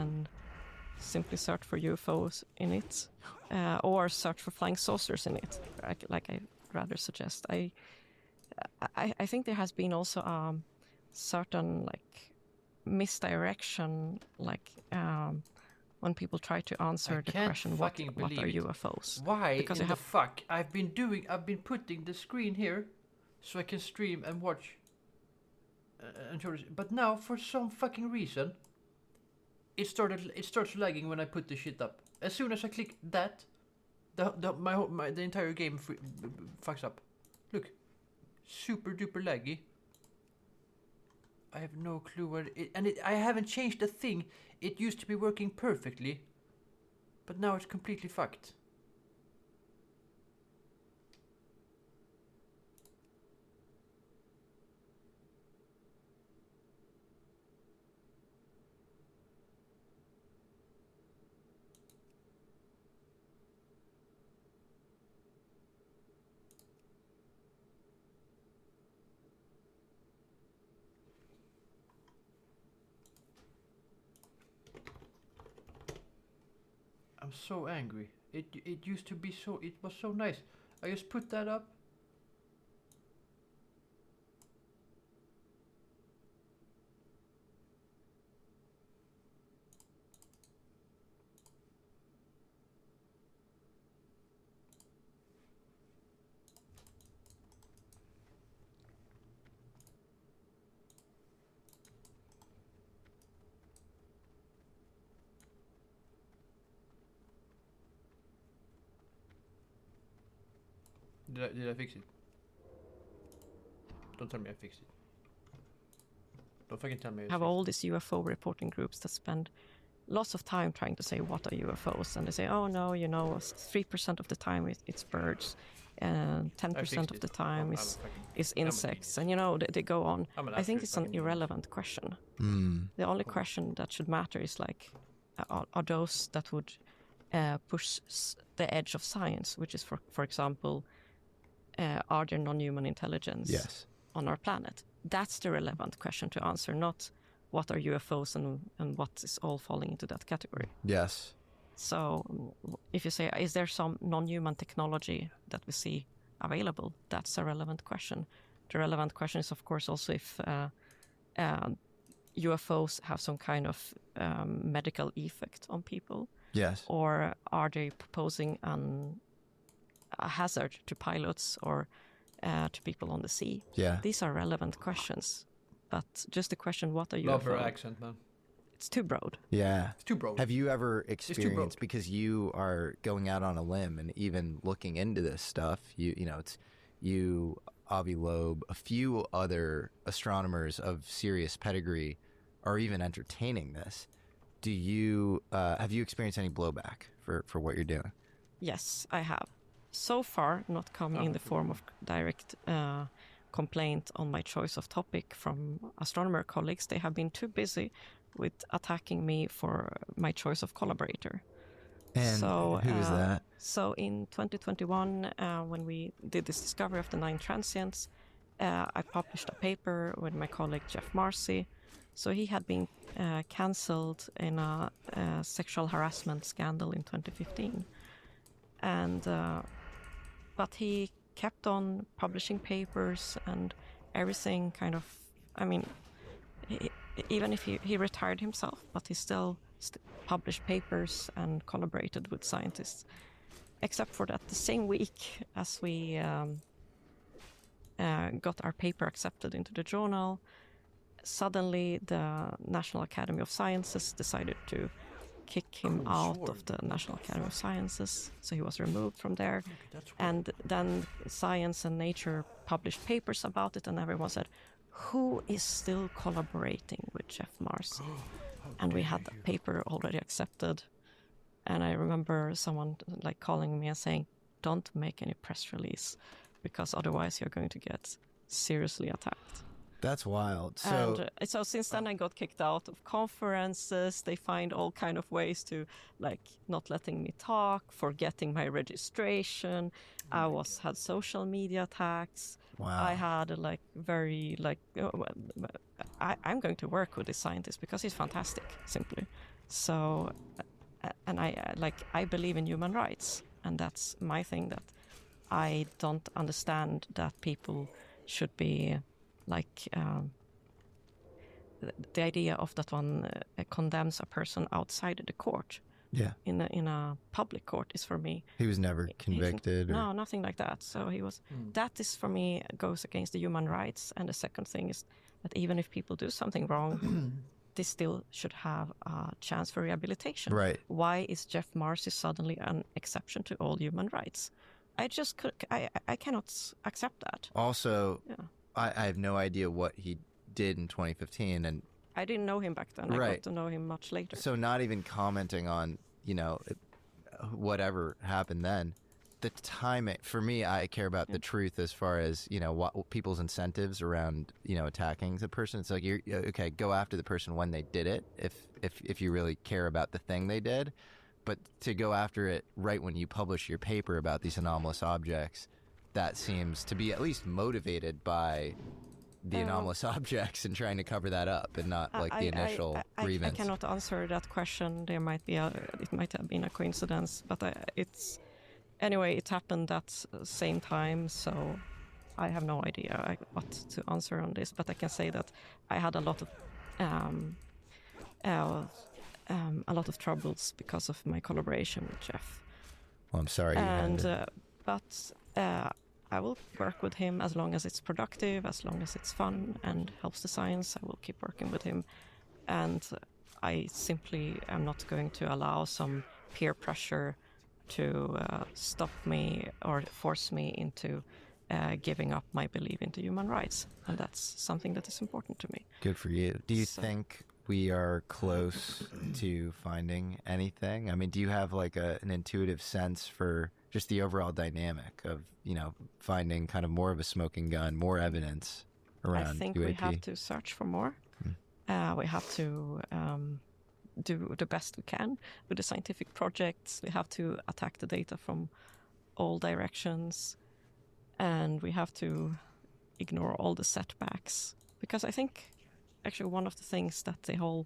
and simply search for UFOs in it, or search for flying saucers in it, like I rather suggest. I think there has been also certain like misdirection, like when people try to answer the question, what are UFOs? Why because in the fuck I've been putting the screen here so I can stream and watch but now for some fucking reason it starts lagging when I put the shit up. As soon as I click that, the entire game fucks up. Look, super duper laggy. I have no clue where I haven't changed a thing. It used to be working perfectly, but now it's completely fucked. I'm so angry. It used to be so. It was so nice. I just put that up. Did I fix it? Don't tell me I fixed it. Don't fucking tell me. I have all these UFO reporting groups that spend lots of time trying to say what are UFOs, and they say, oh no, 3% of the time it's birds, and 10% of the time is insects, and they go on. I think it's an irrelevant question. The only question that should matter is like, are those that would push the edge of science, which is for example, are there non-human intelligence on our planet? That's the relevant question to answer, not what are UFOs and what is all falling into that category. Yes. So if you say, is there some non-human technology that we see available? That's a relevant question. The relevant question is, of course, also if UFOs have some kind of medical effect on people. Yes. Or are they proposing a hazard to pilots or to people on the sea? Yeah. These are relevant questions. But just the question, what are UFOs? Love her accent, man. It's too broad. Yeah. It's too broad. Have you ever experienced, because you are going out on a limb and even looking into this stuff, it's you, Avi Loeb, a few other astronomers of serious pedigree are even entertaining this. Do you have you experienced any blowback for what you're doing? Yes, I have. So far, not come in the form of direct complaint on my choice of topic from astronomer colleagues. They have been too busy with attacking me for my choice of collaborator. And who is that? So in 2021, when we did this discovery of the 9 transients, I published a paper with my colleague Jeff Marcy. So he had been cancelled in a sexual harassment scandal in 2015. And but he kept on publishing papers and everything kind of, even if he retired himself, but he still published papers and collaborated with scientists. Except for that, the same week as we got our paper accepted into the journal, suddenly the National Academy of Sciences decided to kick him out of the National Academy of Sciences, so he was removed from there. And then Science and Nature published papers about it, and everyone said, who is still collaborating with Jeff Marcy? And we had the paper already accepted. And I remember someone calling me and saying, don't make any press release, because otherwise you're going to get seriously attacked. That's wild. So since then I got kicked out of conferences. They find all kind of ways to not letting me talk, forgetting my registration. I had social media attacks. Wow. I had I'm going to work with this scientist because he's fantastic, simply. So, and I believe in human rights, and that's my thing, that I don't understand that people should be like the idea of that one condemns a person outside the court. Yeah. In a public court is for me. He was never convicted. No, nothing like that. So he was. That is for me goes against the human rights. And the second thing is that even if people do something wrong, they still should have a chance for rehabilitation. Right. Why is Jeff Marcy suddenly an exception to all human rights? I cannot accept that. Also, I have no idea what he did in 2015, and I didn't know him back then. Right. I got to know him much later. So not even commenting on, whatever happened then. The timing, for me, I care about the truth as far as, what people's incentives around, attacking the person. It's like, go after the person when they did it, if you really care about the thing they did. But to go after it right when you publish your paper about these anomalous objects, that seems to be at least motivated by the anomalous objects and trying to cover that up, and not like the initial grievance. I cannot answer that question. There might be it might have been a coincidence, but anyway, it happened at the same time, so I have no idea what to answer on this. But I can say that I had a lot of troubles because of my collaboration with Jeff. Well, I'm sorry. But I will work with him as long as it's productive, as long as it's fun and helps the science. I will keep working with him. And I simply am not going to allow some peer pressure to stop me or force me into giving up my belief into human rights. And that's something that is important to me. Good for you. Do you think we are close to finding anything? I mean, do you have like an intuitive sense for just the overall dynamic of, finding kind of more of a smoking gun, more evidence around I think UAP? we have to search for more. We have to do the best we can with the scientific projects. We have to attack the data from all directions, and we have to ignore all the setbacks. Because I think actually one of the things that the whole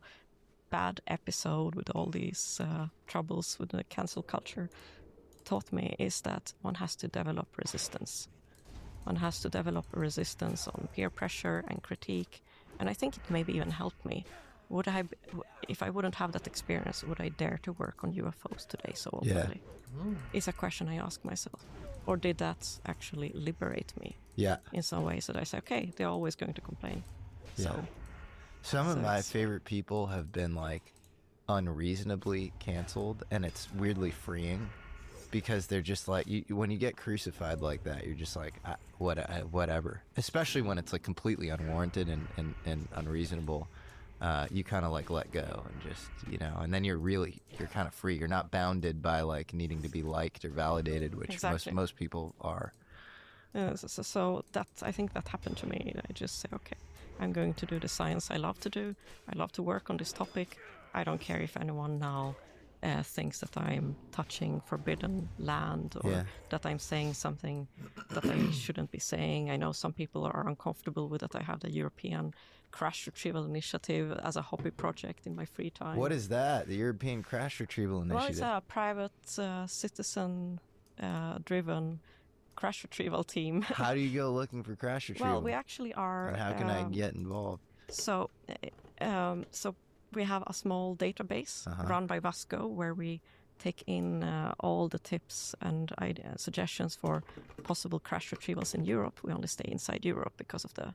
bad episode with all these troubles with the cancel culture taught me is that one has to develop resistance. One has to develop a resistance on peer pressure and critique, and I think it maybe even helped me. If I wouldn't have that experience, would I dare to work on UFOs today so openly? It's a question I ask myself. Or did that actually liberate me? Yeah. In some ways that I say, okay, they're always going to complain. Yeah. So some of my favorite people have been like unreasonably canceled, and it's weirdly freeing. Because they're just like, when you get crucified like that, you're just like, whatever. Especially when it's like completely unwarranted and unreasonable. You kind of like let go and just, and then you're kind of free. You're not bounded by like needing to be liked or validated, which most people are. So that, I think that happened to me. I just say, okay, I'm going to do the science I love to do. I love to work on this topic. I don't care if anyone now thinks that I'm touching forbidden land or that I'm saying something that I shouldn't be saying. I know some people are uncomfortable with that. I have the European Crash Retrieval Initiative as a hobby project in my free time. What is that? The European Crash Retrieval Initiative? Well, it's a private citizen-driven crash retrieval team. How do you go looking for crash retrieval? Well, we actually are... And how can I get involved? So we have a small database run by Vasco where we take in all the tips and suggestions for possible crash retrievals in Europe. We only stay inside Europe because of the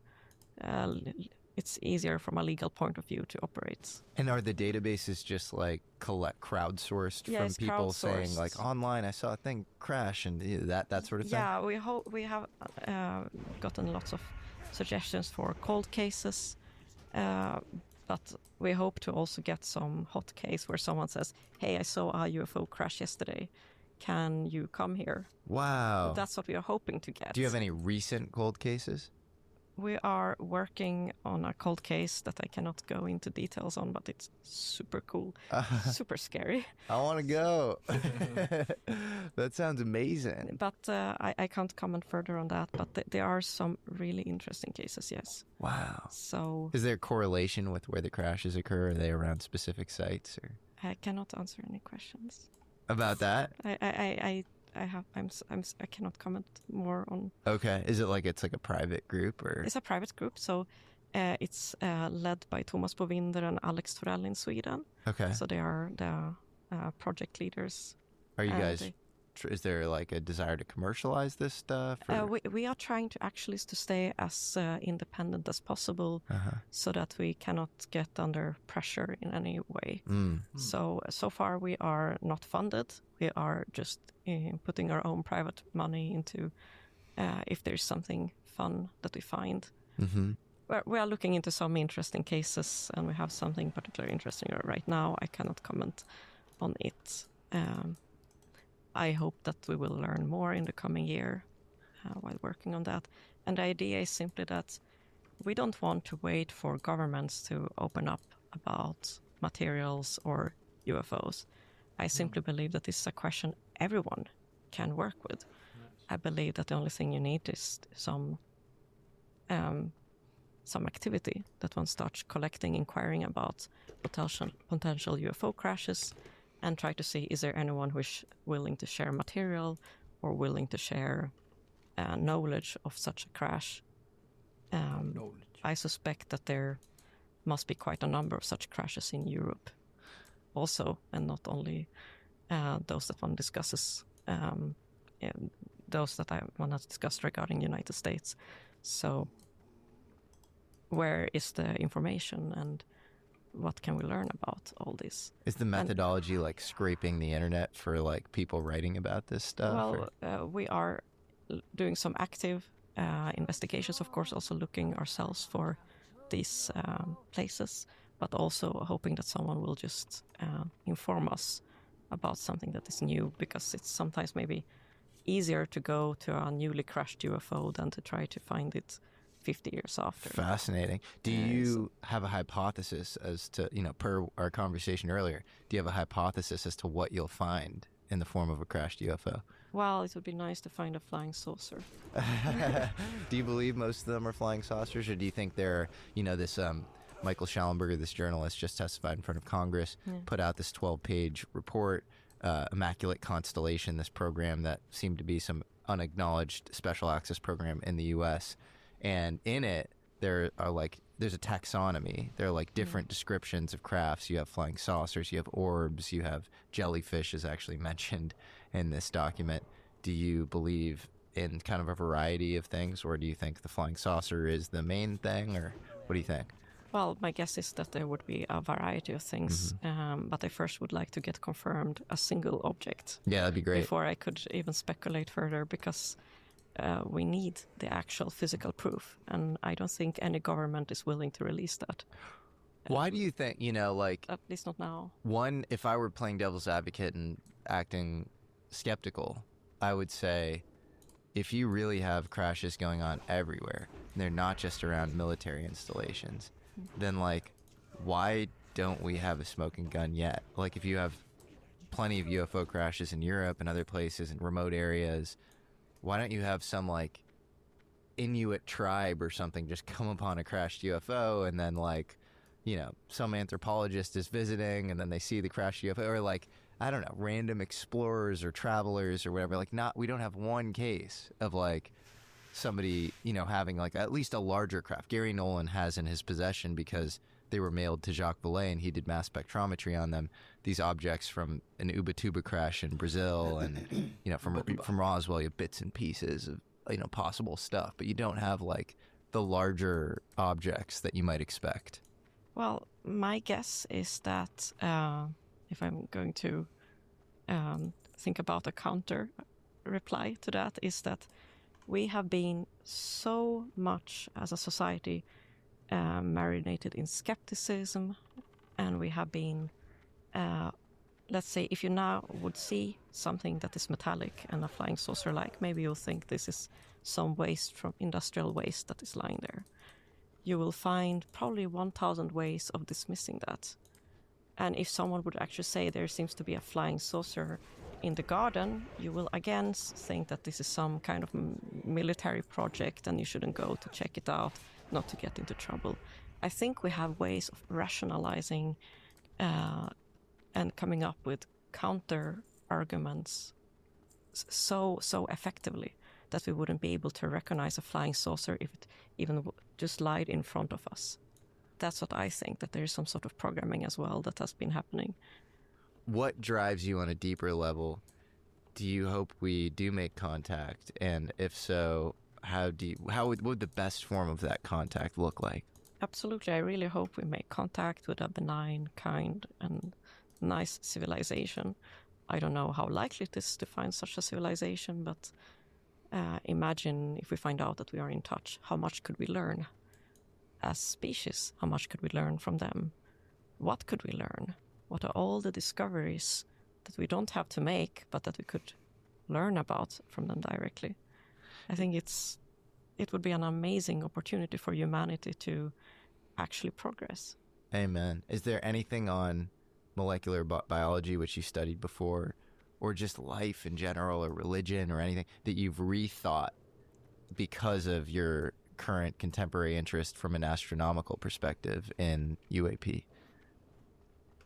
it's easier from a legal point of view to operate. And are the databases just like crowdsourced from people saying like online I saw a thing crash and that sort of thing? Yeah, we have gotten lots of suggestions for cold cases. But we hope to also get some hot case where someone says, hey, I saw a UFO crash yesterday. Can you come here? Wow. That's what we are hoping to get. Do you have any recent cold cases? We are working on a cold case that I cannot go into details on, but it's super cool, super scary. I want to go. That sounds amazing. But I can't comment further on that, but there are some really interesting cases, yes. Wow. So, is there a correlation with where the crashes occur? Are they around specific sites? Or? I cannot answer any questions about that. I cannot comment more on. Okay, is it like it's like a private group or? It's a private group, so it's led by Thomas Bovinder and Alex Torell in Sweden. Okay. So they are the project leaders. Are you guys? Is there like a desire to commercialize this stuff? We are trying to actually to stay as independent as possible, so that we cannot get under pressure in any way. So far we are not funded. We are just putting our own private money into if there's something fun that we find. We are looking into some interesting cases, and we have something particularly interesting right now. I cannot comment on it. I hope that we will learn more in the coming year while working on that. And the idea is simply that we don't want to wait for governments to open up about materials or UFOs. I simply believe that this is a question everyone can work with. I believe that the only thing you need is some activity, that one starts collecting, inquiring about potential UFO crashes, and try to see, is there anyone who is willing to share material or willing to share knowledge of such a crash. I suspect that there must be quite a number of such crashes in Europe also, and not only those that one discusses, those that one has discussed regarding United States. So where is the information, and what can we learn about all this? Is the methodology like scraping the internet for like people writing about this stuff? Well, we are doing some active investigations, of course, also looking ourselves for these places, but also hoping that someone will just inform us about something that is new, because it's sometimes maybe easier to go to a newly crashed UFO than to try to find it 50 years after. Fascinating. Do you have a hypothesis as to, per our conversation earlier, do you have a hypothesis as to what you'll find in the form of a crashed UFO? Well, it would be nice to find a flying saucer. Do you believe most of them are flying saucers, or do you think they're, this Michael Schallenberger, this journalist, just testified in front of Congress, put out this 12-page report, Immaculate Constellation, this program that seemed to be some unacknowledged special access program in the U.S., and in it, there's a taxonomy. There are like different descriptions of crafts. You have flying saucers, you have orbs, you have jellyfish is actually mentioned in this document. Do you believe in kind of a variety of things, or do you think the flying saucer is the main thing, or what do you think? Well, my guess is that there would be a variety of things, but I first would like to get confirmed a single object. Yeah, that'd be great. Before I could even speculate further, because we need the actual physical proof, and I don't think any government is willing to release that. Why do you think, at least not now? One, if I were playing devil's advocate and acting skeptical, I would say, if you really have crashes going on everywhere, and they're not just around military installations, then why don't we have a smoking gun yet? Like, if you have plenty of UFO crashes in Europe and other places in remote areas, why don't you have some Inuit tribe or something just come upon a crashed UFO, and then some anthropologist is visiting and then they see the crashed UFO, or I don't know, random explorers or travelers or whatever. We don't have one case of somebody, having at least a larger craft. Gary Nolan has in his possession, because they were mailed to Jacques Vallée and he did mass spectrometry on them, these objects from an Ubatuba crash in Brazil, and from Roswell, you have bits and pieces of possible stuff, but you don't have the larger objects that you might expect. Well, my guess is that if I'm going to think about a counter reply to that, is that we have been so much as a society marinated in skepticism, and we have been, let's say, if you now would see something that is metallic and a flying saucer maybe you'll think this is some waste from industrial waste that is lying there. You will find probably 1,000 ways of dismissing that. And if someone would actually say there seems to be a flying saucer in the garden, you will again think that this is some kind of military project and you shouldn't go to check it out, not to get into trouble. I think we have ways of rationalizing and coming up with counter arguments so effectively that we wouldn't be able to recognize a flying saucer if it even just lied in front of us. That's what I think, that there is some sort of programming as well that has been happening. What drives you on a deeper level? Do you hope we do make contact? And if so, what would the best form of that contact look like? Absolutely. I really hope we make contact with a benign, kind, and nice civilization. I don't know how likely it is to find such a civilization, but imagine if we find out that we are in touch. How much could we learn as species? How much could we learn from them? What could we learn? What are all the discoveries that we don't have to make, but that we could learn about from them directly? I think it would be an amazing opportunity for humanity to actually progress. Amen. Is there anything on molecular biology, which you studied before, or just life in general, or religion, or anything that you've rethought because of your current contemporary interest from an astronomical perspective in UAP?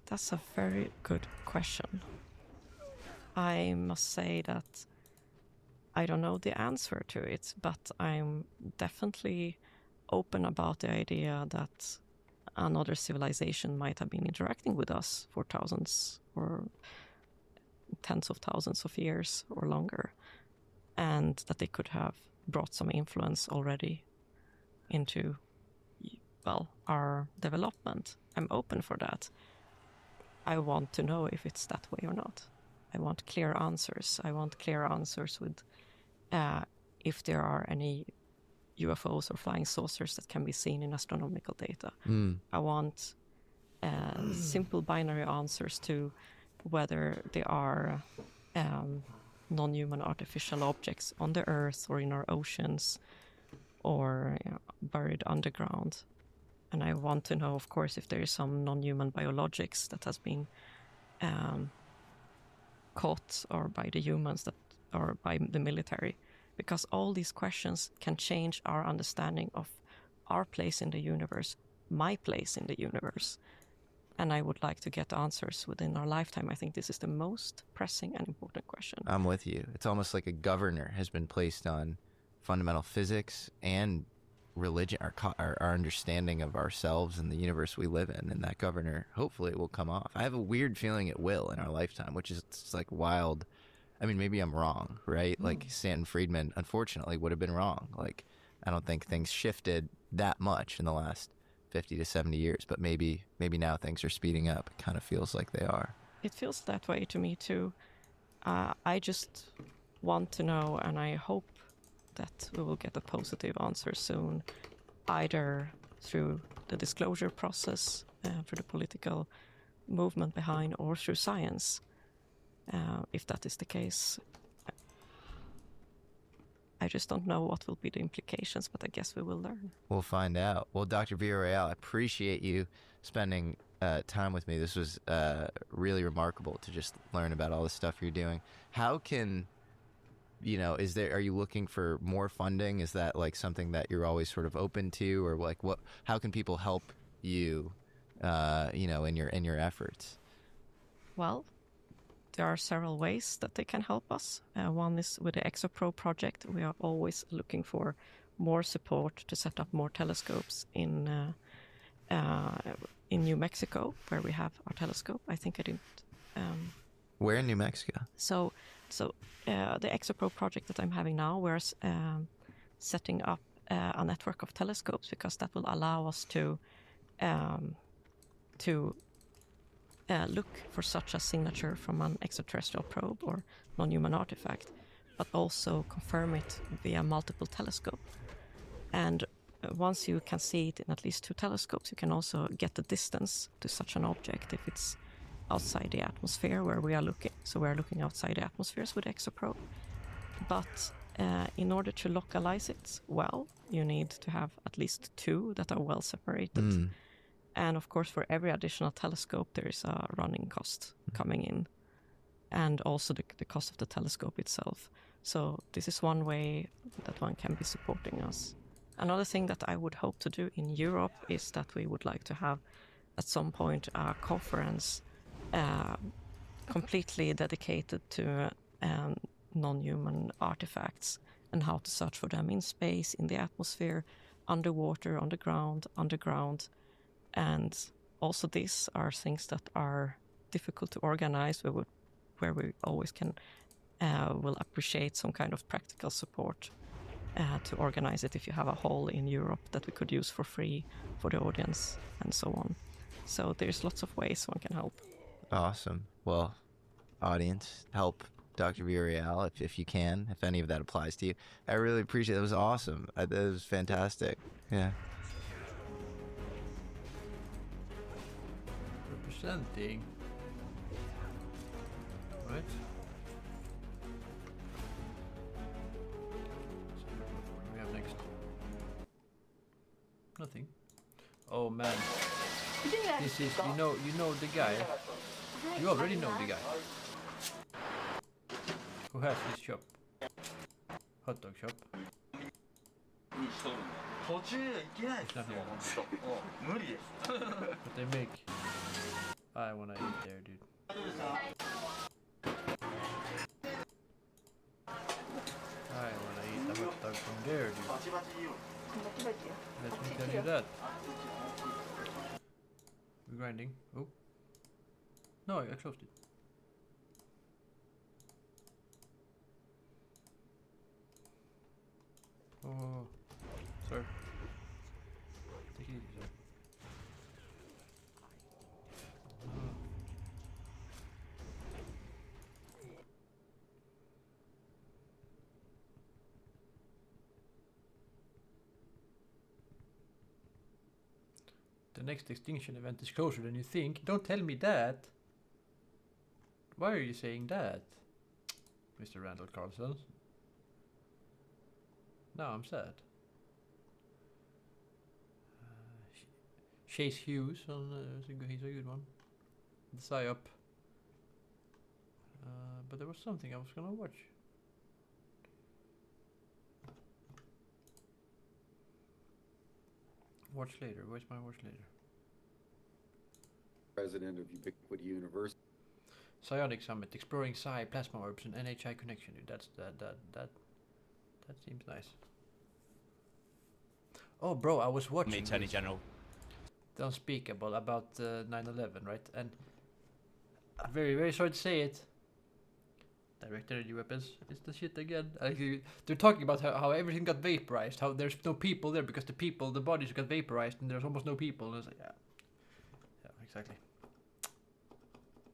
That's a very good question. I must say that I don't know the answer to it, but I'm definitely open about the idea that another civilization might have been interacting with us for thousands or tens of thousands of years or longer, and that they could have brought some influence already into, well, our development. I'm open for that. I want to know if it's that way or not. I want clear answers. I want clear answers with if there are any UFOs or flying saucers that can be seen in astronomical data. I want simple binary answers to whether they are non-human artificial objects on the Earth or in our oceans or buried underground. And I want to know, of course, if there is some non-human biologics that has been caught or by the humans or by the military, because all these questions can change our understanding of our place in the universe, my place in the universe. And I would like to get answers within our lifetime. I think this is the most pressing and important question. I'm with you. It's almost like a governor has been placed on fundamental physics and religion, our understanding of ourselves and the universe we live in, and that governor, hopefully it will come off. I have a weird feeling it will in our lifetime, which is like wild. I mean, maybe I'm wrong, right? Like Stanton Friedman, unfortunately, would have been wrong. Like, I don't think things shifted that much in the last 50 to 70 years, but maybe now things are speeding up. It kind of feels like they are. It feels that way to me too. I just want to know, and I hope that we will get a positive answer soon, either through the disclosure process, through the political movement behind, or through science. If that is the case, I just don't know what will be the implications, but I guess we will learn. We'll find out. Well, Dr. Villarreal, I appreciate you spending time with me. This was really remarkable to just learn about all the stuff you're doing. How can, are you looking for more funding? Is that like something that you're always sort of open to, or like how can people help you, in your efforts? Well, there are several ways that they can help us. One is with the ExoPro project. We are always looking for more support to set up more telescopes in New Mexico, where we have our telescope. I think I didn't. Where in New Mexico? So the ExoPro project that I'm having now, we're setting up a network of telescopes, because that will allow us to look for such a signature from an extraterrestrial probe or non-human artifact, but also confirm it via multiple telescopes. And once you can see it in at least 2 telescopes, you can also get the distance to such an object if it's outside the atmosphere where we are looking. So we are looking outside the atmospheres with ExoProbe. But in order to localize it well, you need to have at least 2 that are well separated. And of course, for every additional telescope, there is a running cost coming in, and also the cost of the telescope itself. So this is one way that one can be supporting us. Another thing that I would hope to do in Europe is that we would like to have at some point a conference completely dedicated to non-human artifacts and how to search for them in space, in the atmosphere, underwater, on the ground, underground. And also these are things that are difficult to organize, where we always will appreciate some kind of practical support to organize it if you have a hall in Europe that we could use for free for the audience and so on. So there's lots of ways one can help. Awesome. Well, audience, help Dr. Villarreal if you can, if any of that applies to you. I really appreciate it. It was awesome. It was fantastic. Yeah. Representing. Right. So what do we have next? Nothing. Oh man. This is you know the guy. You already know the guy. Who has this shop? Hot dog shop. It's not here. But they make. I wanna eat there, dude. I wanna eat a hot dog from there, dude. Let me tell you that. We're grinding. Oh. No, I closed it. Oh, sorry. Take it easy, sir. The next extinction event is closer than you think. Don't tell me that. Why are you saying that, Mr. Randall Carlson? Now I'm sad. Chase Hughes, he's a good one. The PsyOp. But there was something I was gonna watch. Watch later. Where's my watch later? President of Ubiquity University. Psionic Summit, exploring psi, plasma orbs, and NHI connection. That seems nice. Oh, bro, I was watching. Attorney General. The Unspeakable about 9/11, right? And I'm very, very sorry to say it. Direct energy weapons. It's the shit again. They're talking about how everything got vaporized, how there's no people there because the bodies got vaporized, and there's almost no people. And it's like, yeah, exactly.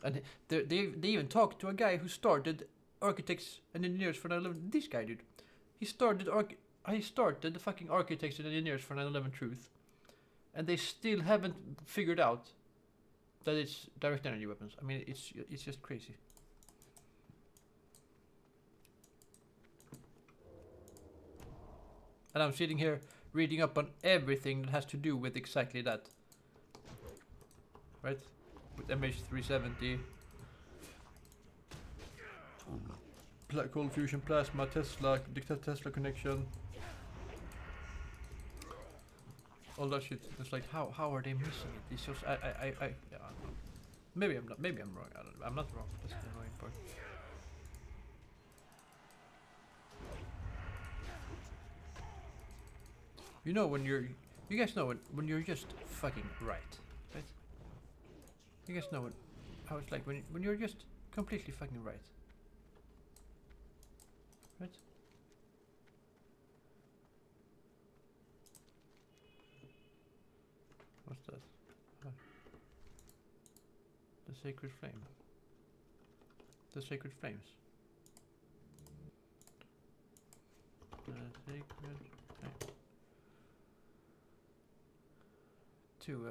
And they even talked to a guy who started Architects and Engineers for 9/11. This guy, dude. He started the fucking Architects and Engineers for 9/11 Truth. And they still haven't figured out that it's direct energy weapons. I mean, it's just crazy. And I'm sitting here reading up on everything that has to do with exactly that. Right? With MH370, black hole fusion plasma, Tesla, the Tesla connection, all that shit. It's like, how are they missing it? It's just, I don't know. Maybe I'm wrong. I don't know. I'm not wrong. That's the annoying part. You know you guys know when you're just fucking right? You guys know how it's like when you're just completely fucking right. Right? What's that? Oh. The sacred flame. The sacred flames. The sacred flame. Two.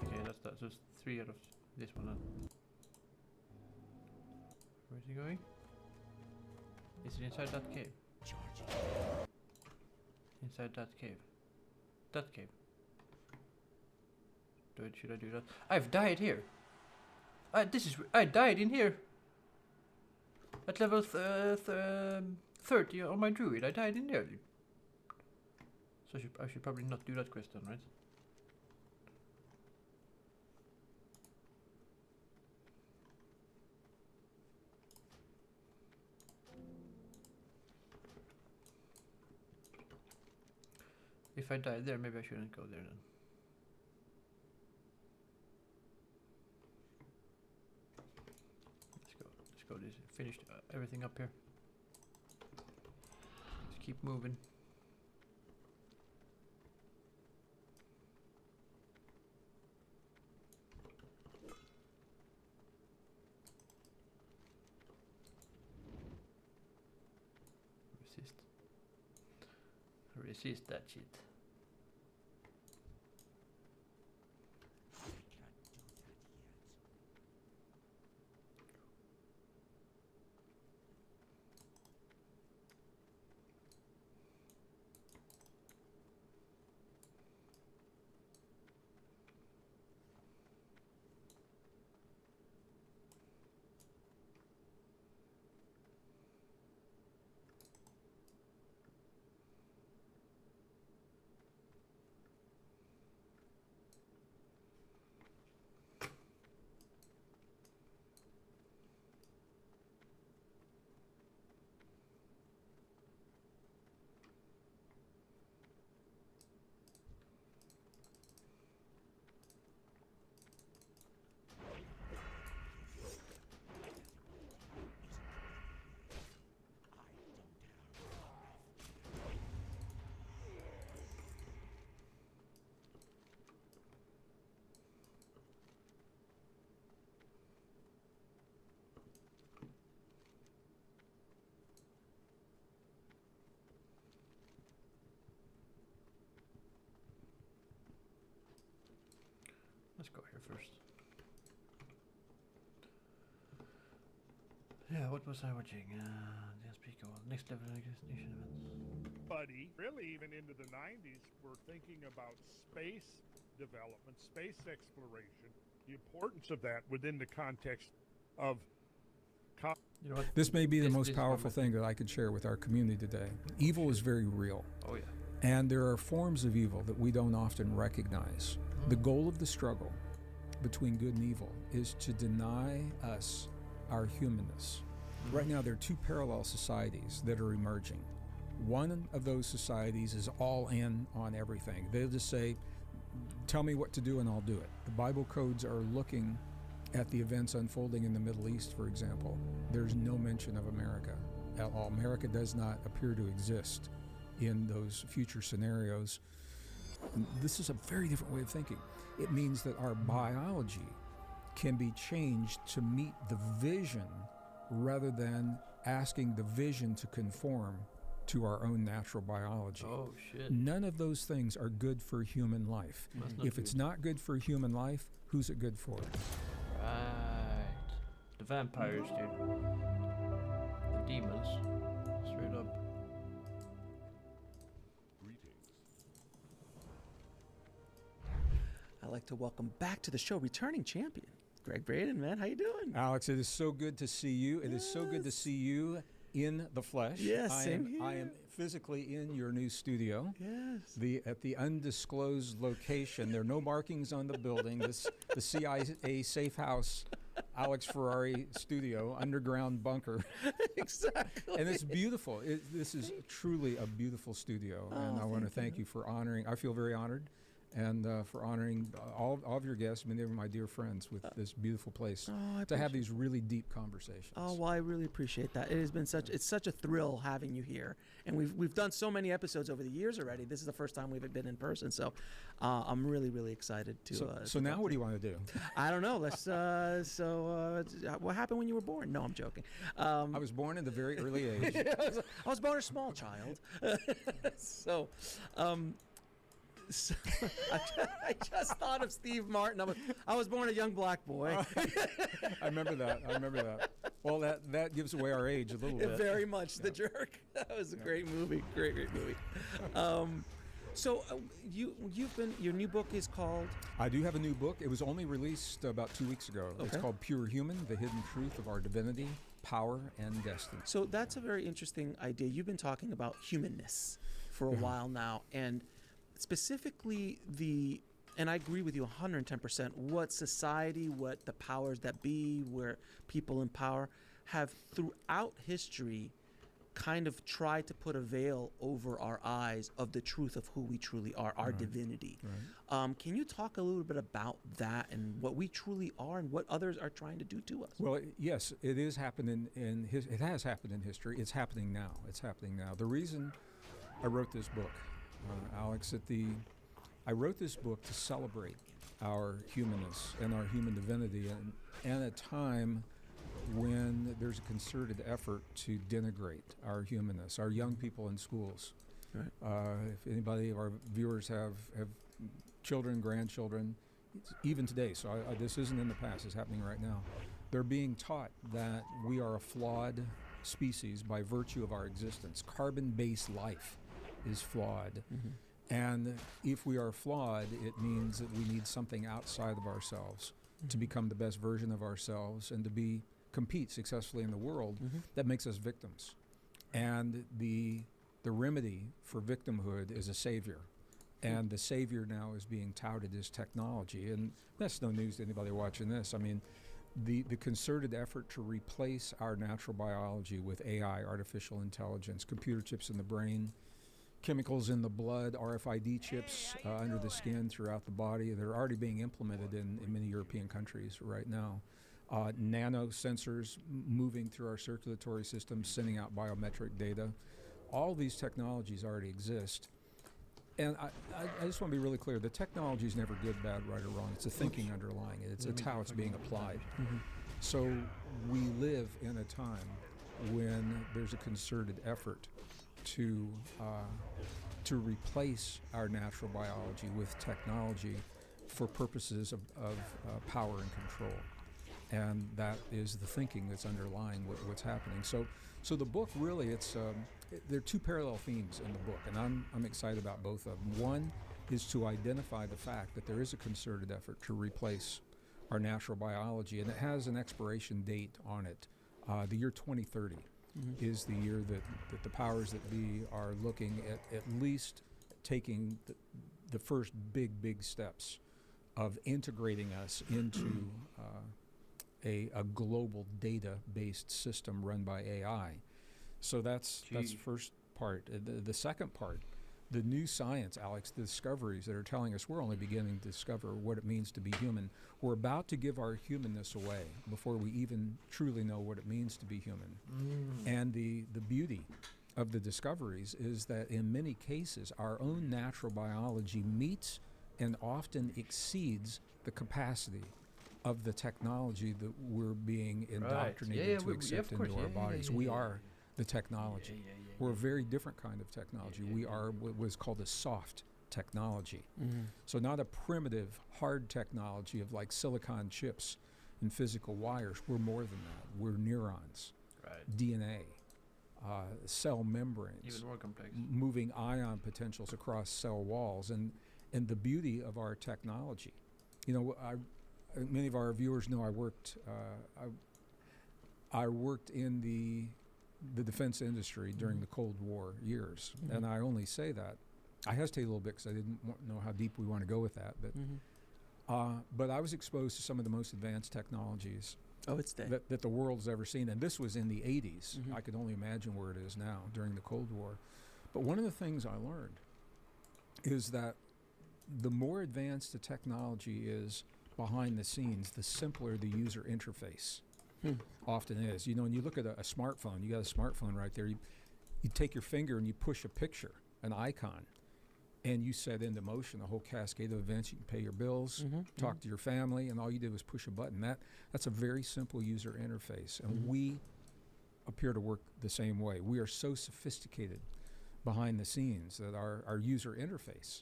Okay, that's that. So it's 3 out of this one. Where's he going? Is it inside that cave? Inside that cave. That cave. Should I do that? I've died here. I died in here. At level 30 on my druid. I died in there. Dude. So I should probably not do that quest then, right? If I die there, maybe I shouldn't go there then. Let's go. This finished everything up here. Let's keep moving. Resist that shit. Let's go here first. Yeah, what was I watching? Just speak of next level nation events. Buddy, really even into the 90s, we're thinking about space development, space exploration, the importance of that within the context of you know what? This may be the most powerful thing that I could share with our community today. Evil is very real. Oh yeah. And there are forms of evil that we don't often recognize. The goal of the struggle between good and evil is to deny us our humanness. Right now, there are two parallel societies that are emerging. One of those societies is all in on everything. They'll just say, tell me what to do and I'll do it. The Bible codes are looking at the events unfolding in the Middle East, for example. There's no mention of America at all. America does not appear to exist in those future scenarios. This is a very different way of thinking. It means that our biology can be changed to meet the vision rather than asking the vision to conform to our own natural biology. Oh shit. None of those things are good for human life. If it's not good for human life, who's it good for? Right. The vampires, dude. The demons. Straight up. I'd like to welcome back to the show returning champion, Greg Braden, man. How you doing? Alex, it is so good to see you. It is so good to see you in the flesh. Yes, same here. I am physically in your new studio. Yes. At the undisclosed location. There are no markings on the building. The CIA safe house, Alex Ferrari studio, underground bunker. Exactly. And it's beautiful. This is truly a beautiful studio. And I want to thank you for honoring. I feel very honored. And for honoring all of your guests, many of my dear friends, with this beautiful place to have these really deep conversations. Oh, well, I really appreciate that. It has been it's such a thrill having you here, and we've done so many episodes over the years already. This is the first time we've been in person, so I'm really excited to. So now, what do you want to do? I don't know. Let's. What happened when you were born? No, I'm joking. I was born at a very early age. I was born a small child. So I just thought of Steve Martin. I was born a young black boy. I remember that. Well, that gives away our age a little bit. Very much. The Jerk. That was a great movie. Great movie. So your new book is called? I do have a new book. It was only released about 2 weeks ago. Okay. It's called Pure Human: The Hidden Truth of Our Divinity, power and destiny. So that's a very interesting idea. You've been talking about humanness for a while now, and specifically and I agree with you 110%, what society, what the powers that be, where people in power have throughout history kind of tried to put a veil over our eyes of the truth of who we truly are, our divinity. Right. Can you talk a little bit about that and what we truly are and what others are trying to do to us? Well, yes, it is happening it has happened in history. It's happening now. It's happening now. The reason I wrote this book, Alex, I wrote this book to celebrate our humanness and our human divinity, and a time when there's a concerted effort to denigrate our humanness, our young people in schools. Right. If anybody of our viewers have children, grandchildren, even today, so this isn't in the past, it's happening right now, they're being taught that we are a flawed species by virtue of our existence. Carbon-based life is flawed. Mm-hmm. And if we are flawed, it means that we need something outside of ourselves to become the best version of ourselves and to compete successfully in the world. That makes us victims. And the remedy for victimhood is a savior. And the savior now is being touted as technology. And that's no news to anybody watching this. I mean, the concerted effort to replace our natural biology with AI, artificial intelligence, computer chips in the brain, chemicals in the blood, RFID chips under the skin throughout the body. They're already being implemented in many European countries right now. Nano sensors moving through our circulatory system, sending out biometric data. All these technologies already exist. And I just want to be really clear, the technology is never good, bad, right, or wrong. It's the thinking underlying it. It's how it's being applied. So we live in a time when there's a concerted effort to replace our natural biology with technology for purposes of power and control. And that is the thinking that's underlying what's happening. So the book really, there are two parallel themes in the book, and I'm excited about both of them. One is to identify the fact that there is a concerted effort to replace our natural biology, and it has an expiration date on it. The year 2030 is the year that the powers that be are looking at least taking the first big steps of integrating us into a global data-based system run by AI. So that's the first part. The second part, the new science, Alex, the discoveries that are telling us we're only beginning to discover what it means to be human. We're about to give our humanness away before we even truly know what it means to be human. And the beauty of the discoveries is that in many cases, our own natural biology meets and often exceeds the capacity of the technology that we're being indoctrinated to accept into our bodies. We are the technology. We're a very different kind of technology. We are what was called a soft technology. So not a primitive, hard technology of like silicon chips and physical wires. We're more than that. We're neurons, DNA, cell membranes, even more complex, moving ion potentials across cell walls, and the beauty of our technology. You know, many of our viewers know I worked in the defense industry during the Cold War years, and I only say that. I hesitate a little bit because I didn't know how deep we want to go with that, but I was exposed to some of the most advanced technologies that the world's ever seen, and this was in the 80s. I could only imagine where it is now during the Cold War. But one of the things I learned is that the more advanced the technology is behind the scenes, the simpler the user interface often is. You know, when you look at a smartphone, you got a smartphone right there, you take your finger and you push a picture, an icon, and you set into motion a whole cascade of events. You can pay your bills, talk to your family, and all you did was push a button. That's a very simple user interface, and we appear to work the same way. We are so sophisticated behind the scenes that our user interface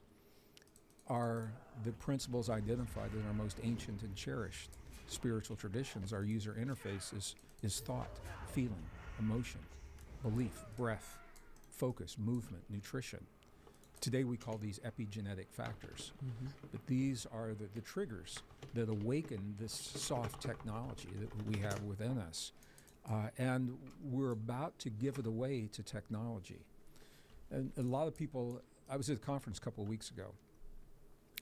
are the principles identified in our most ancient and cherished spiritual traditions. Our user interface is thought, feeling, emotion, belief, breath, focus, movement, nutrition. Today we call these epigenetic factors, but these are the triggers that awaken this soft technology that we have within us. And we're about to give it away to technology. And a lot of people, I was at a conference a couple of weeks ago,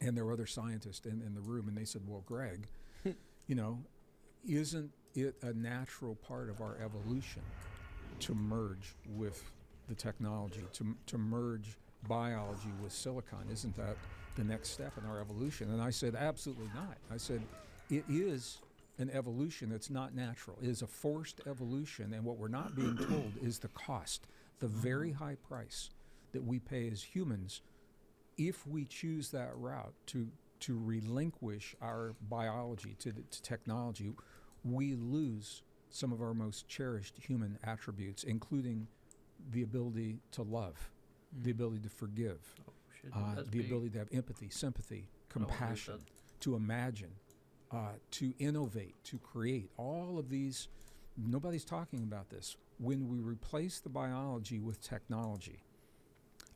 and there were other scientists in the room, and they said, well, Greg, you know, isn't it a natural part of our evolution to merge with the technology, to merge biology with silicon? Isn't that the next step in our evolution? And I said, absolutely not. I said, it is an evolution that's not natural. It is a forced evolution, and what we're not being told is the cost, the very high price that we pay as humans if we choose that route to relinquish our biology to technology. We lose some of our most cherished human attributes, including the ability to love, the ability to forgive, the ability to have empathy, sympathy, compassion, to imagine, to innovate, to create. All of these, nobody's talking about this. When we replace the biology with technology,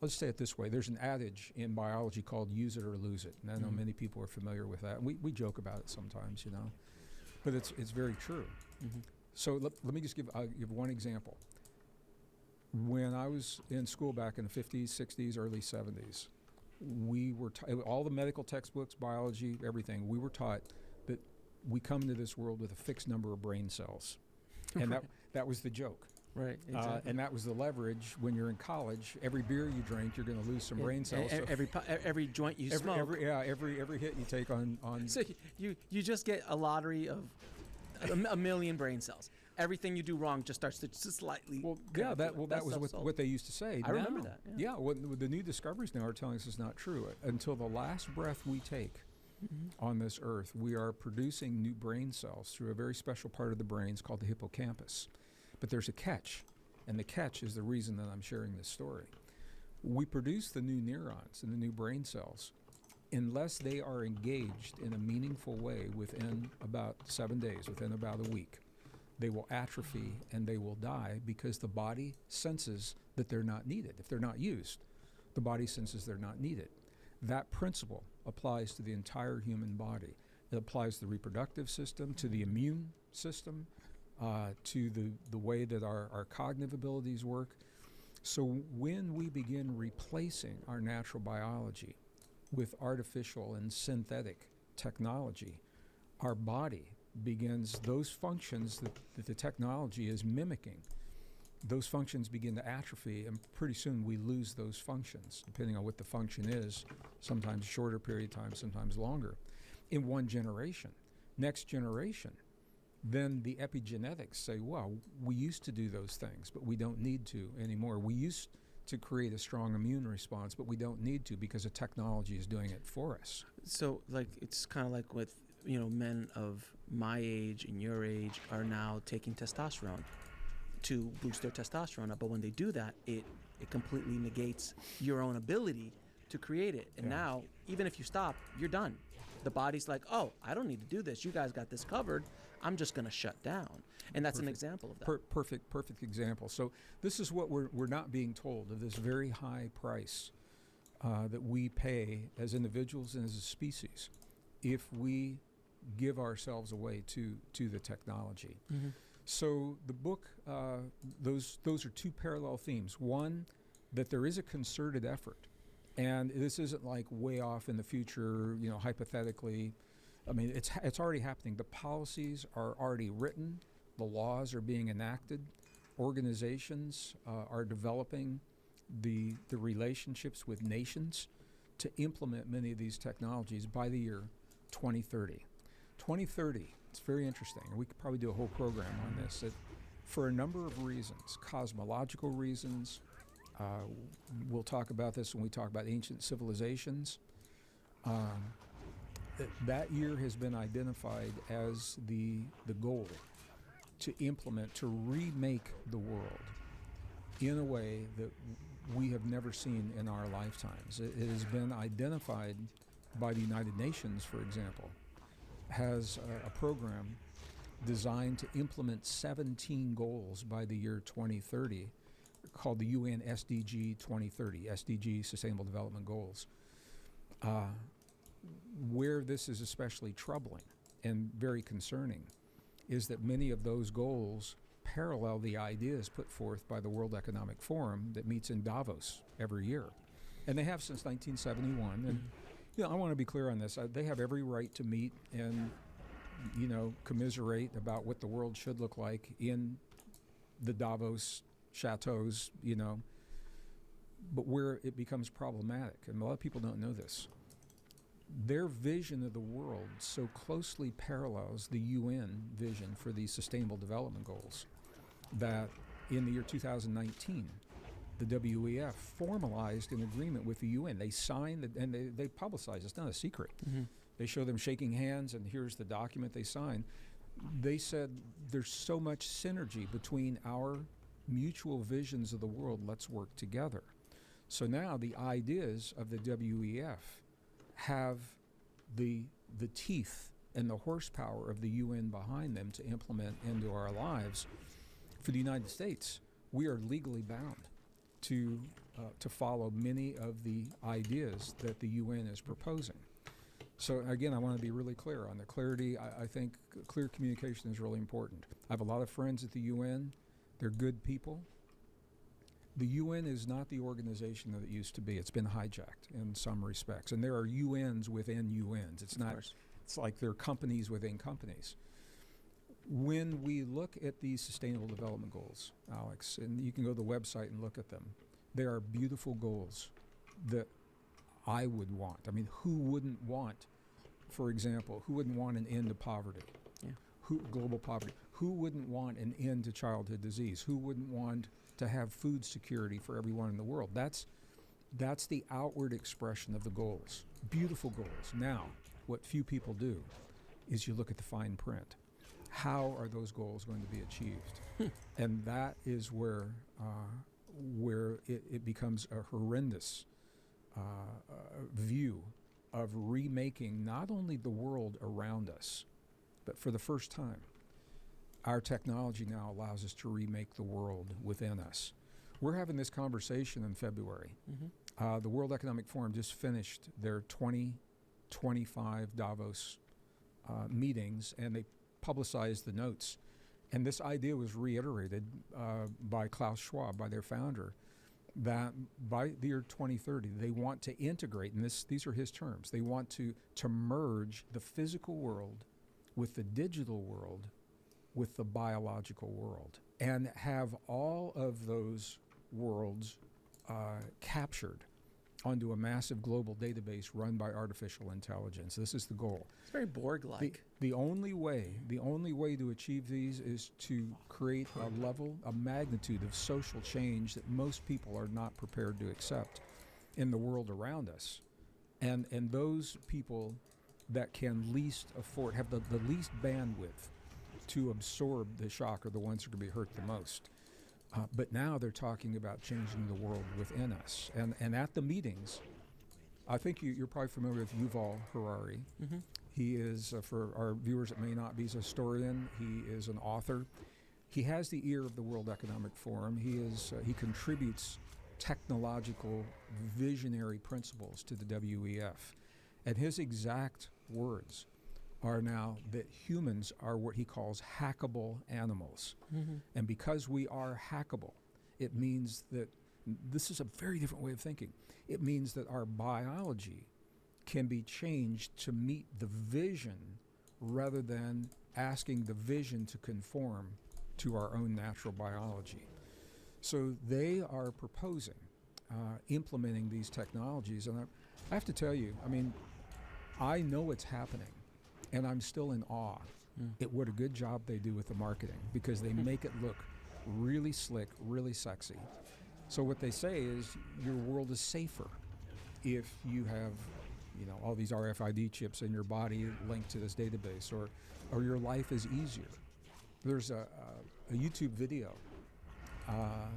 let's say it this way, there's an adage in biology called use it or lose it. And I know many people are familiar with that. We joke about it sometimes, you know, but it's very true. So let me just give one example. When I was in school back in the 50s, 60s, early 70s, we were all the medical textbooks, biology, everything, we were taught that we come into this world with a fixed number of brain cells. And that was the joke. Right, exactly. And that was the leverage when you're in college. Every beer you drink, you're going to lose some brain cells. Every joint you smoke. Every hit you take on. So you just get a lottery of a million brain cells. Everything you do wrong just starts to slightly. That was what they used to say. I remember that. Yeah. The new discoveries now are telling us it's not true. Until the last breath we take on this earth, we are producing new brain cells through a very special part of the brain. It's called the hippocampus. But there's a catch, and the catch is the reason that I'm sharing this story. We produce the new neurons and the new brain cells unless they are engaged in a meaningful way within about 7 days, within about a week. They will atrophy and they will die because the body senses that they're not needed. If they're not used, the body senses they're not needed. That principle applies to the entire human body. It applies to the reproductive system, to the immune system, to the way that our cognitive abilities work. So when we begin replacing our natural biology with artificial and synthetic technology, our body begins, those functions that the technology is mimicking, those functions begin to atrophy, and pretty soon we lose those functions, depending on what the function is, sometimes shorter period of time, sometimes longer, in one generation. Next generation, then the epigenetics say, well, we used to do those things, but we don't need to anymore. We used to create a strong immune response, but we don't need to because the technology is doing it for us. So, like, it's kind of like with, men of my age and your age are now taking testosterone to boost their testosterone up. But when they do that, it completely negates your own ability to create it. And now, even if you stop, you're done. The body's like, oh, I don't need to do this. You guys got this covered. I'm just going to shut down. And that's an example of that. Perfect example. So this is what we're not being told, of this very high price that we pay as individuals and as a species if we give ourselves away to the technology. So the book, those are two parallel themes. One, that there is a concerted effort. And this isn't like way off in the future, hypothetically. I mean, it's already happening. The policies are already written. The laws are being enacted. Organizations are developing the relationships with nations to implement many of these technologies by the year 2030. 2030, it's very interesting. We could probably do a whole program on this. For a number of reasons, cosmological reasons, we'll talk about this when we talk about ancient civilizations. That year has been identified as the goal to implement, to remake the world in a way that we have never seen in our lifetimes. It has been identified by the United Nations, for example, has a program designed to implement 17 goals by the year 2030 called the UN SDG 2030, SDG Sustainable Development Goals. Where this is especially troubling and very concerning is that many of those goals parallel the ideas put forth by the World Economic Forum that meets in Davos every year. And they have since 1971. And I want to be clear on this. They have every right to meet and, commiserate about what the world should look like in the Davos chateaus, But where it becomes problematic, and a lot of people don't know this, their vision of the world so closely parallels the UN vision for the Sustainable Development Goals that in the year 2019, the WEF formalized an agreement with the UN. They signed it, and they publicized. It's not a secret. They show them shaking hands, and here's the document they signed. They said there's so much synergy between our mutual visions of the world. Let's work together. So now the ideas of the WEF have the teeth and the horsepower of the UN behind them to implement into our lives. For the United States, we are legally bound to follow many of the ideas that the UN is proposing. So again, I want to be really clear on the clarity. I think clear communication is really important. I have a lot of friends at the UN. They're good people. The UN is not the organization that it used to be. It's been hijacked in some respects. And there are UNs within UNs. It's not, it's like there are companies within companies. When we look at these Sustainable Development Goals, Alex, and you can go to the website and look at them, they are beautiful goals that I would want. I mean, who wouldn't want, for example, who wouldn't want an end to poverty? Yeah. Global poverty. Who wouldn't want an end to childhood disease? Who wouldn't want to have food security for everyone in the world? That's the outward expression of the goals. Beautiful goals. Now, what few people do is you look at the fine print. How are those goals going to be achieved? And that is where it becomes a horrendous view of remaking not only the world around us, but for the first time, our technology now allows us to remake the world within us. We're having this conversation in February. The World Economic Forum just finished their 2025 Davos meetings, and they publicized the notes. And this idea was reiterated by Klaus Schwab, by their founder, that by the year 2030, they want to integrate, and these are his terms, they want to merge the physical world with the digital world with the biological world, and have all of those worlds captured onto a massive global database run by artificial intelligence. This is the goal. It's very Borg-like. The only way to achieve these is to create a level, a magnitude of social change that most people are not prepared to accept in the world around us. And those people that can least afford, have the least bandwidth to absorb the shock are the ones who are going to be hurt the most. But now they're talking about changing the world within us. And at the meetings, I think you're probably familiar with Yuval Harari. He is, for our viewers that may not be, he's a historian. He is an author. He has the ear of the World Economic Forum. He contributes technological visionary principles to the WEF. And his exact words are now that humans are what he calls hackable animals. And because we are hackable, it means that this is a very different way of thinking. It means that our biology can be changed to meet the vision rather than asking the vision to conform to our own natural biology. So they are proposing implementing these technologies. And I have to tell you, I mean, I know it's happening, and I'm still in awe at what a good job they do with the marketing, because they make it look really slick, really sexy. So what they say is your world is safer if you have, all these RFID chips in your body linked to this database, or your life is easier. There's a YouTube video.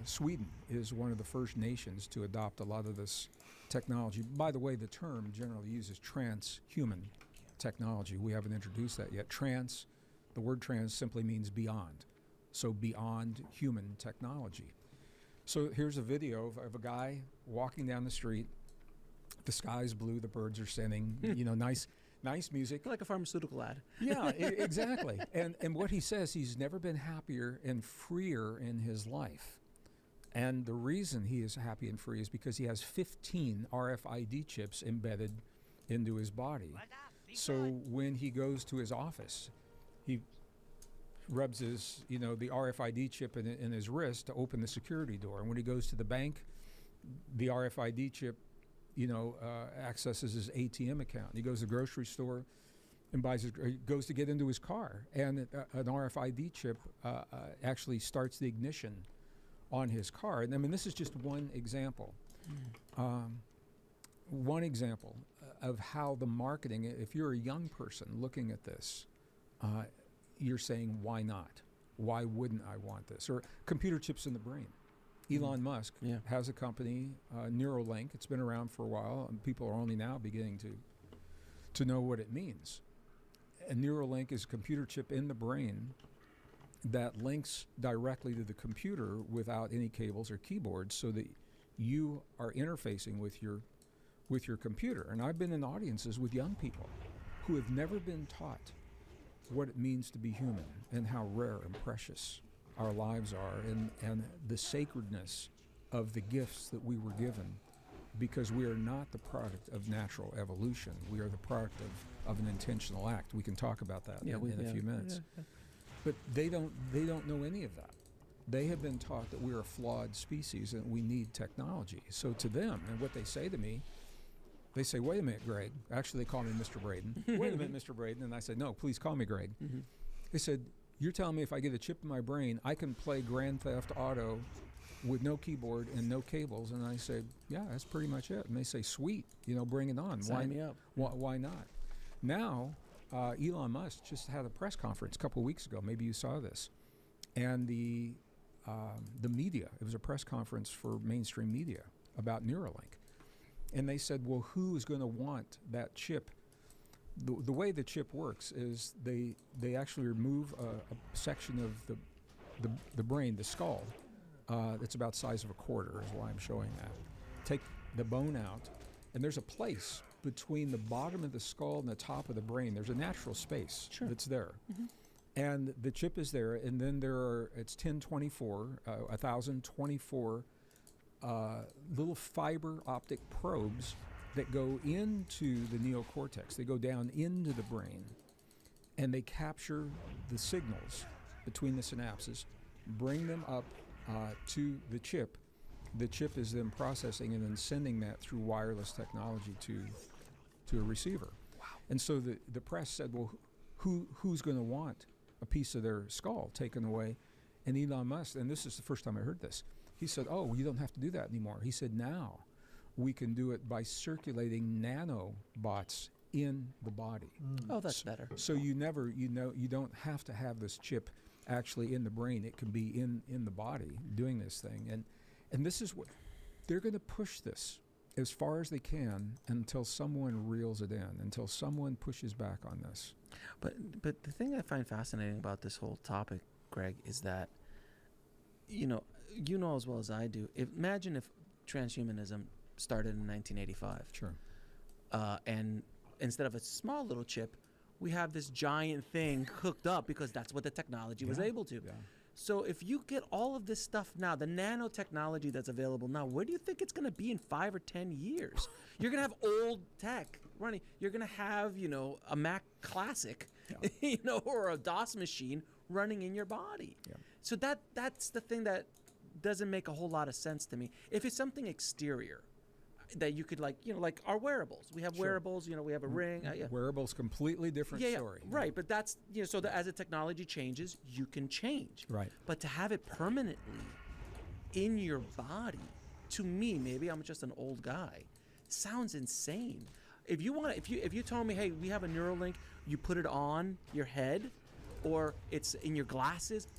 Sweden is one of the first nations to adopt a lot of this technology. By the way, the term generally uses transhuman technology. We haven't introduced that yet. The word trans simply means beyond. So beyond human technology. So here's a video of a guy walking down the street. The sky's blue, the birds are singing, nice music. Like a pharmaceutical ad. Yeah, exactly. And what he says, he's never been happier and freer in his life. And the reason he is happy and free is because he has 15 RFID chips embedded into his body. So when he goes to his office, he rubs his, the RFID chip in his wrist to open the security door. And when he goes to the bank, the RFID chip, accesses his ATM account. He goes to the grocery store and goes to get into his car, and an RFID chip actually starts the ignition on his car. And I mean, this is just one example. One example of how the marketing, if you're a young person looking at this, you're saying, why not? Why wouldn't I want this? Or computer chips in the brain. Elon Musk has a company, Neuralink. It's been around for a while, and people are only now beginning to know what it means. And Neuralink is a computer chip in the brain that links directly to the computer without any cables or keyboards, so that you are interfacing with your computer. And I've been in audiences with young people who have never been taught what it means to be human and how rare and precious our lives are, and the sacredness of the gifts that we were given, because we are not the product of natural evolution. We are the product of an intentional act. We can talk about that in a few minutes. Yeah. But they don't know any of that. They have been taught that we're a flawed species and we need technology. So to them, and what they say to me, they say, wait a minute, Greg. Actually, they call me Mr. Braden. Wait a minute, Mr. Braden. And I said, no, please call me Greg. They said, you're telling me if I get a chip in my brain, I can play Grand Theft Auto with no keyboard and no cables? And I say, yeah, that's pretty much it. And they say, sweet, bring it on. Sign me up. Why not? Now, Elon Musk just had a press conference a couple of weeks ago. Maybe you saw this. And the media, it was a press conference for mainstream media about Neuralink. And they said, well, who is going to want that chip? The way the chip works is they actually remove a section of the brain, the skull, that's about the size of a quarter, is why I'm showing that. Take the bone out, and there's a place between the bottom of the skull and the top of the brain. There's a natural space that's there. And the chip is there, and then it's 1024 little fiber optic probes that go into the neocortex. They go down into the brain, and they capture the signals between the synapses, bring them up to the chip. The chip is then processing and then sending that through wireless technology to a receiver. Wow. And so the press said, well, who's going to want a piece of their skull taken away? And Elon Musk, and this is the first time I heard this, he said, oh, you don't have to do that anymore. He said, now we can do it by circulating nanobots in the body. Oh, that's better. So you don't have to have this chip actually in the brain. It can be in the body doing this thing. And this is what they're going to push this as far as they can until someone reels it in, until someone pushes back on this. But the thing I find fascinating about this whole topic, Greg, is that you know as well as I do. Imagine if transhumanism started in 1985. Sure. And instead of a small little chip, we have this giant thing hooked up because that's what the technology was able to. Yeah. So if you get all of this stuff now, the nanotechnology that's available now, where do you think it's going to be in 5 or 10 years? You're going to have old tech running. You're going to have, a Mac Classic, or a DOS machine running in your body. Yeah. So that's the thing that doesn't make a whole lot of sense to me. If it's something exterior that you could like our wearables. We have wearables, we have a ring. Wearables, completely different story. Right, but that's, so that as the technology changes, you can change. Right. But to have it permanently in your body, to me, maybe I'm just an old guy, sounds insane. If you told me, hey, we have a Neuralink, you put it on your head or it's in your glasses,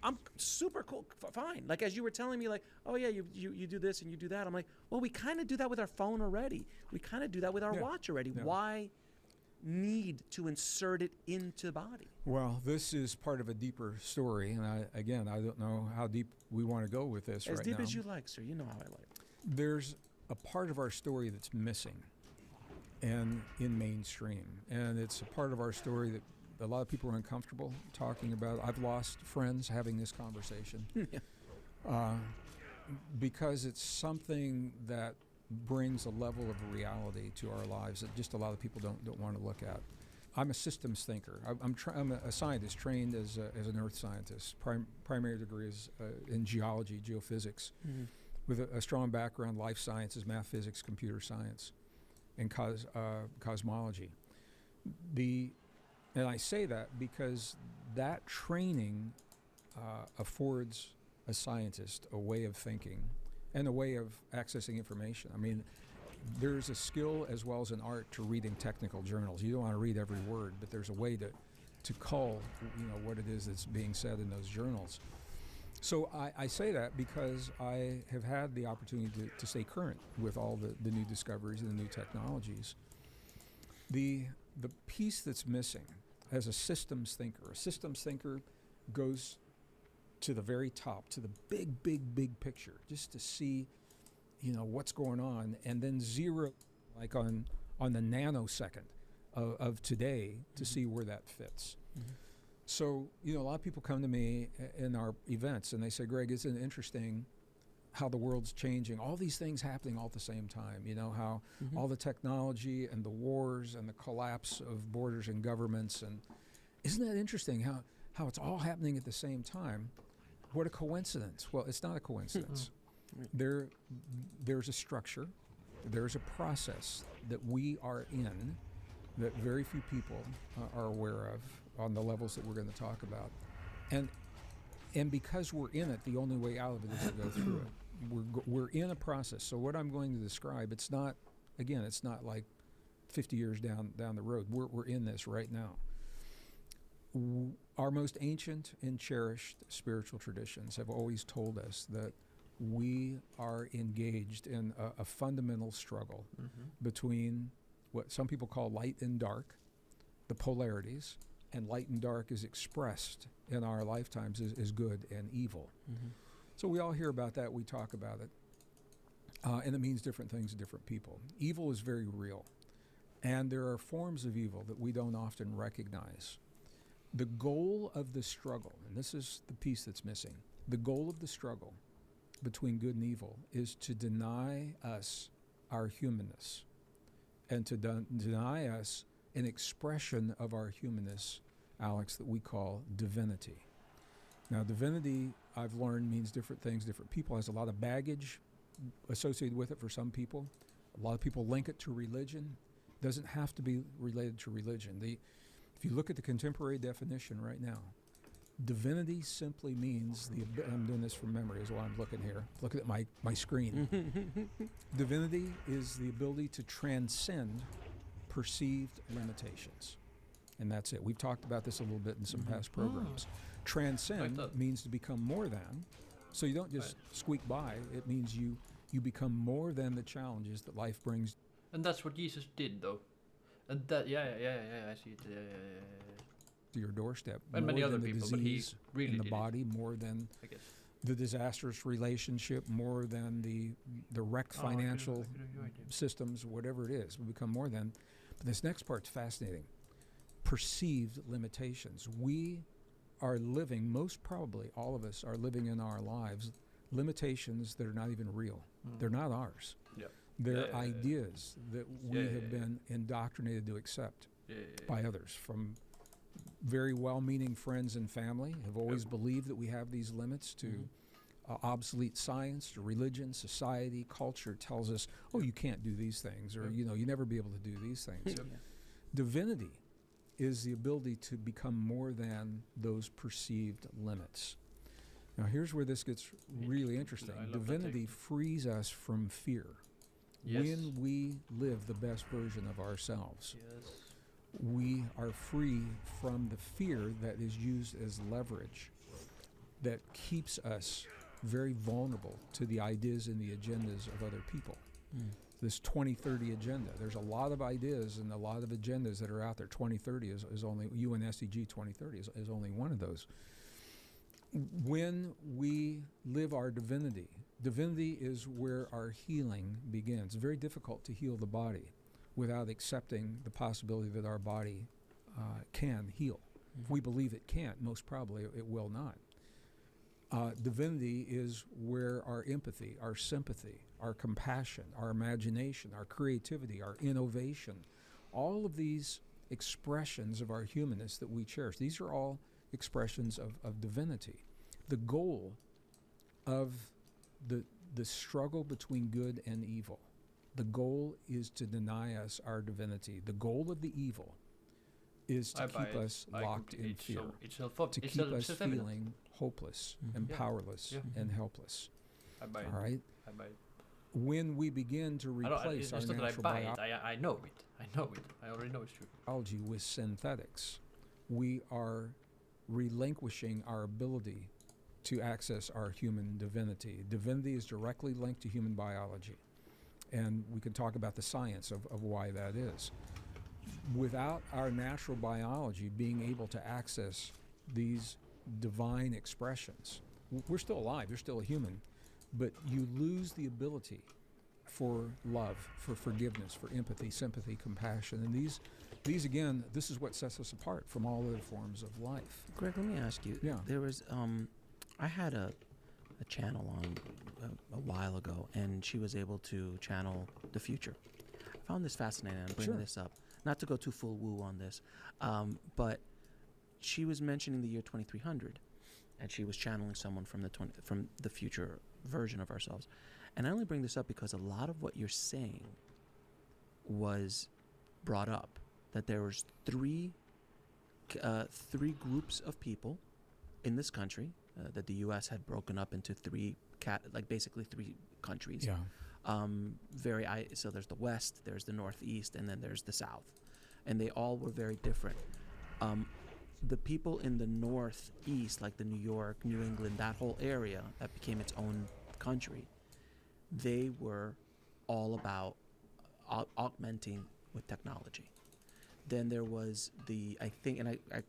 I'm super cool, fine. Like as you were telling me, like, oh yeah, you do this and you do that. I'm like, well, we kind of do that with our phone already. We kind of do that with our watch already. Yeah. Why need to insert it into the body? Well, this is part of a deeper story, and I don't know how deep we want to go with this right now. As deep as you like, sir. You know how I like. There's a part of our story that's missing, and in mainstream. And it's a part of our story that a lot of people are uncomfortable talking about. I've lost friends having this conversation because it's something that brings a level of reality to our lives that just a lot of people don't want to look at. I'm a systems thinker. I'm a scientist trained as an earth scientist. Primary degree is in geology, geophysics, with a strong background, life sciences, math, physics, computer science, and cosmology. And I say that because that training affords a scientist a way of thinking and a way of accessing information. I mean, there's a skill as well as an art to reading technical journals. You don't want to read every word, but there's a way to cull, what it is that's being said in those journals. So I say that because I have had the opportunity to stay current with all the new discoveries and the new technologies. The piece that's missing as a systems thinker goes to the very top, to the big picture, just to see, what's going on, and then zero, like on the nanosecond of today to see where that fits. So, a lot of people come to me in our events and they say, Greg, isn't it interesting how the world's changing? All these things happening all at the same time, how all the technology and the wars and the collapse of borders and governments. And isn't that interesting how it's all happening at the same time? What a coincidence. Well, it's not a coincidence. There's a structure, there's a process that we are in that very few people are aware of on the levels that we're going to talk about. And because we're in it, the only way out of it is to go through it. We're in a process. So what I'm going to describe, it's not like 50 years down the road. We're in this right now. Our most ancient and cherished spiritual traditions have always told us that we are engaged in a fundamental struggle between what some people call light and dark, the polarities, and light and dark is expressed in our lifetimes as good and evil. So we all hear about that, we talk about it, and it means different things to different people. Evil is very real, and there are forms of evil that we don't often recognize. The goal of the struggle, and this is the piece that's missing, the goal of the struggle between good and evil is to deny us our humanness and to deny us an expression of our humanness, Alex, that we call divinity. Now, divinity, I've learned, means different things. Different people has a lot of baggage associated with it for some people. A lot of people link it to religion. It doesn't have to be related to religion. If you look at the contemporary definition right now, divinity simply means I'm doing this from memory is why I'm looking here. Look at my screen. Divinity is the ability to transcend perceived limitations. And that's it. We've talked about this a little bit in some past programs. Transcend means to become more than. So you don't just squeak by. It means you become more than the challenges that life brings. And that's what Jesus did, though. And that, I see it. To your doorstep. And more many other than the people, but he disease really in the did body, more than the disastrous relationship, more than the wrecked financial systems, whatever it is. We become more than. But this next part's fascinating. Perceived limitations. We are living, most probably all of us are living in our lives, limitations that are not even real. They're not ours. They're ideas that we have been indoctrinated to accept by others. From very well-meaning friends and family have always believed that we have these limits to obsolete science, to religion, society, culture tells us, oh, you can't do these things, or you never be able to do these things. Divinity is the ability to become more than those perceived limits. Now here's where this gets really interesting. Divinity frees us from fear. When we live the best version of ourselves, we are free from the fear that is used as leverage that keeps us very vulnerable to the ideas and the agendas of other people. This 2030 agenda, there's a lot of ideas and a lot of agendas that are out there. 2030 is only, UN SDG 2030 is only one of those. When we live our divinity is where our healing begins. It's very difficult to heal the body without accepting the possibility that our body can heal. If we believe it can't, most probably it will not. Divinity is where our empathy, our sympathy, our compassion, our imagination, our creativity, our innovation, all of these expressions of our humanness that we cherish, these are all expressions of divinity. The goal of the struggle between good and evil, the goal is to deny us our divinity. The goal of the evil is to keep us locked in fear, to keep us feeling hopeless and powerless and helpless. All right? When we begin to replace our natural biology I know it. I already know it's true. With synthetics, we are relinquishing our ability to access our human divinity. Divinity is directly linked to human biology. And we can talk about the science of why that is. Without our natural biology being able to access these divine expressions, we're still alive, you're still a human, but you lose the ability for love, for forgiveness, for empathy, sympathy, compassion. And these again, this is what sets us apart from all other forms of life. Greg, let me ask you. Yeah. There was, I had a channel on a while ago, and she was able to channel the future. I found this fascinating. I'm bringing this up, not to go too full woo on this, but she was mentioning the year 2300, and she was channeling someone from the future version of ourselves. And I only bring this up because a lot of what you're saying was brought up, that there was three groups of people in this country, that the U.S. had broken up into basically three countries. Yeah. So there's the West, there's the Northeast, and then there's the South, and they all were very different. The people in the Northeast, like the New York, New England, that whole area that became its own country, they were all about augmenting with technology. Then there was I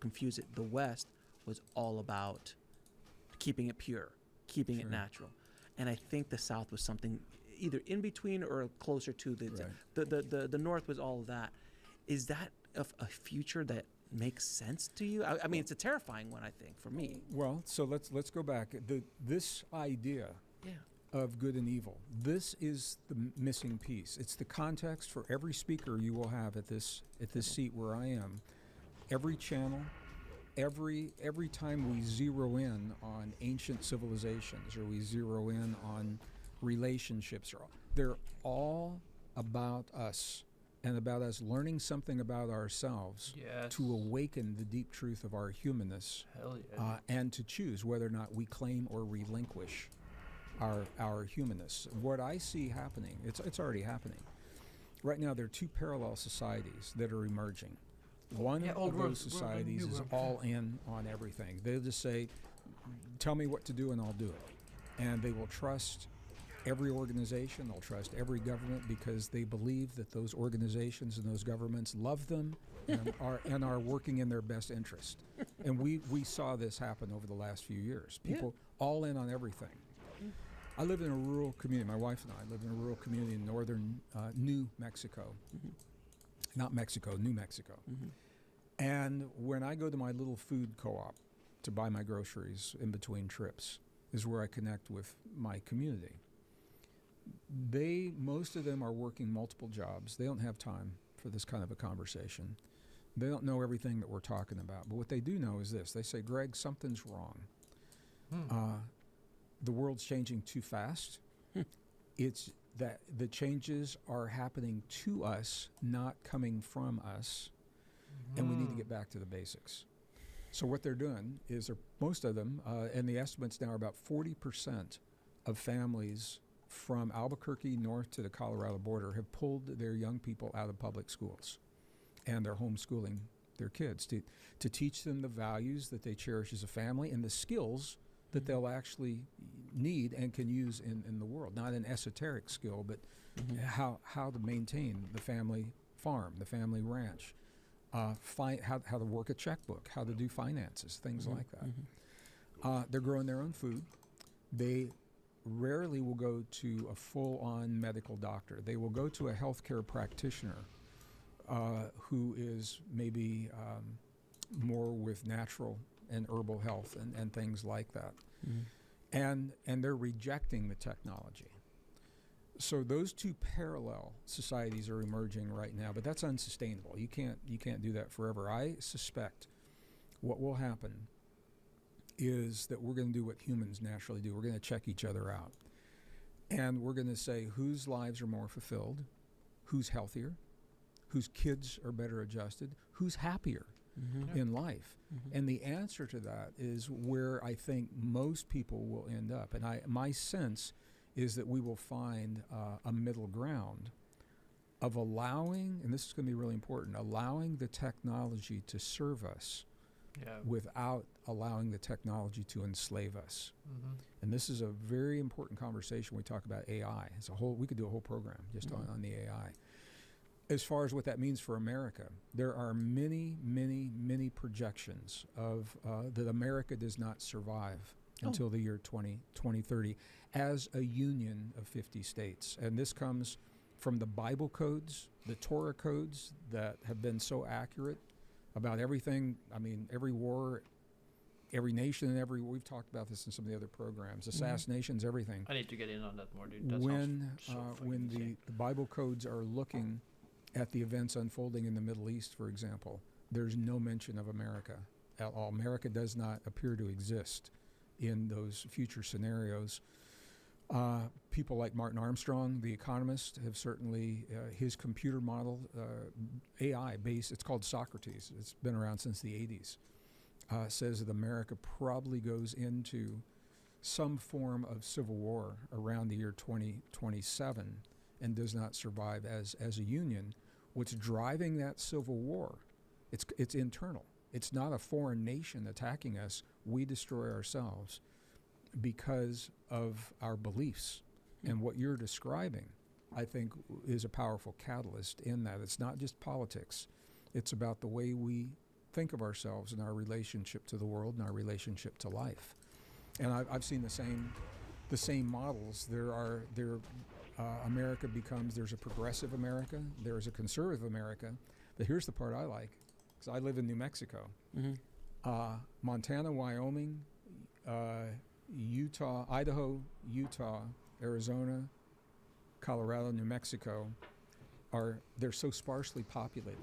confuse it, the West was all about keeping it pure, keeping it natural. And I think the South was something either in between or closer to the North was all of that. Is that a future that makes sense to you? I mean, it's a terrifying one, I think, for me. Well, so let's go back. This idea of good and evil, this is the missing piece. It's the context for every speaker you will have at this seat where I am. Every channel, every time we zero in on ancient civilizations or we zero in on relationships, they're all about us and about us learning something about ourselves to awaken the deep truth of our humanness. Hell yeah. And to choose whether or not we claim or relinquish our humanness. What I see happening, it's already happening. Right now there are two parallel societies that are emerging. One of those societies is all in on everything. They'll just say, tell me what to do and I'll do it. And they will trust every organization, they'll trust every government because they believe that those organizations and those governments love them and are working in their best interest. And we saw this happen over the last few years. People all in on everything. I live in a rural community. My wife and I live in a rural community in northern New Mexico. Not Mexico, New Mexico. And when I go to my little food co-op to buy my groceries in between trips is where I connect with my community. Most of them are working multiple jobs. They don't have time for this kind of a conversation. They don't know everything that we're talking about. But what they do know is this. They say, Greg, something's wrong. The world's changing too fast. It's that the changes are happening to us, not coming from us, and we need to get back to the basics. So what they're doing is, most of them, and the estimates now are about 40% of families from Albuquerque north to the Colorado border have pulled their young people out of public schools, and they're homeschooling their kids to teach them the values that they cherish as a family and the skills that they'll actually need and can use in the world. Not an esoteric skill, but how to maintain the family farm, the family ranch, how to work a checkbook, how to do finances, things like that. They're growing their own food. They rarely will go to a full-on medical doctor. They will go to a healthcare practitioner who is maybe more with natural and herbal health and things like that. And they're rejecting the technology. So those two parallel societies are emerging right now, but that's unsustainable. You can't do that forever. I suspect what will happen is that we're going to do what humans naturally do. We're going to check each other out. And we're going to say whose lives are more fulfilled, who's healthier, whose kids are better adjusted, who's happier in life. And the answer to that is where I think most people will end up. And my sense is that we will find a middle ground of allowing, and this is going to be really important, allowing the technology to serve us without allowing the technology to enslave us. And this is a very important conversation when we talk about AI. We could do a whole program just on the AI. As far as what that means for America, there are many, many, many projections of that America does not survive until the year 2030 as a union of 50 states. And this comes from the Bible codes, the Torah codes that have been so accurate about everything. I mean, every war, every nation, and we've talked about this in some of the other programs, assassinations, everything. I need to get in on that more, dude. That When the Bible codes are looking at the events unfolding in the Middle East, for example, there's no mention of America at all. America does not appear to exist in those future scenarios. People like Martin Armstrong, the economist, have certainly, his computer model, AI based, it's called Socrates, it's been around since the 80s, says that America probably goes into some form of civil war around the year 2027 and does not survive as a union. What's driving that civil war? It's internal. It's not a foreign nation attacking us. We destroy ourselves because of our beliefs. And what you're describing, I think, is a powerful catalyst in that. It's not just politics. It's about the way we think of ourselves and our relationship to the world and our relationship to life. And I've seen the same models. America becomes, there's a progressive America, there's a conservative America. But here's the part I like, because I live in New Mexico. Montana, Wyoming, Utah, Idaho, Utah, Arizona, Colorado, New Mexico, they're so sparsely populated.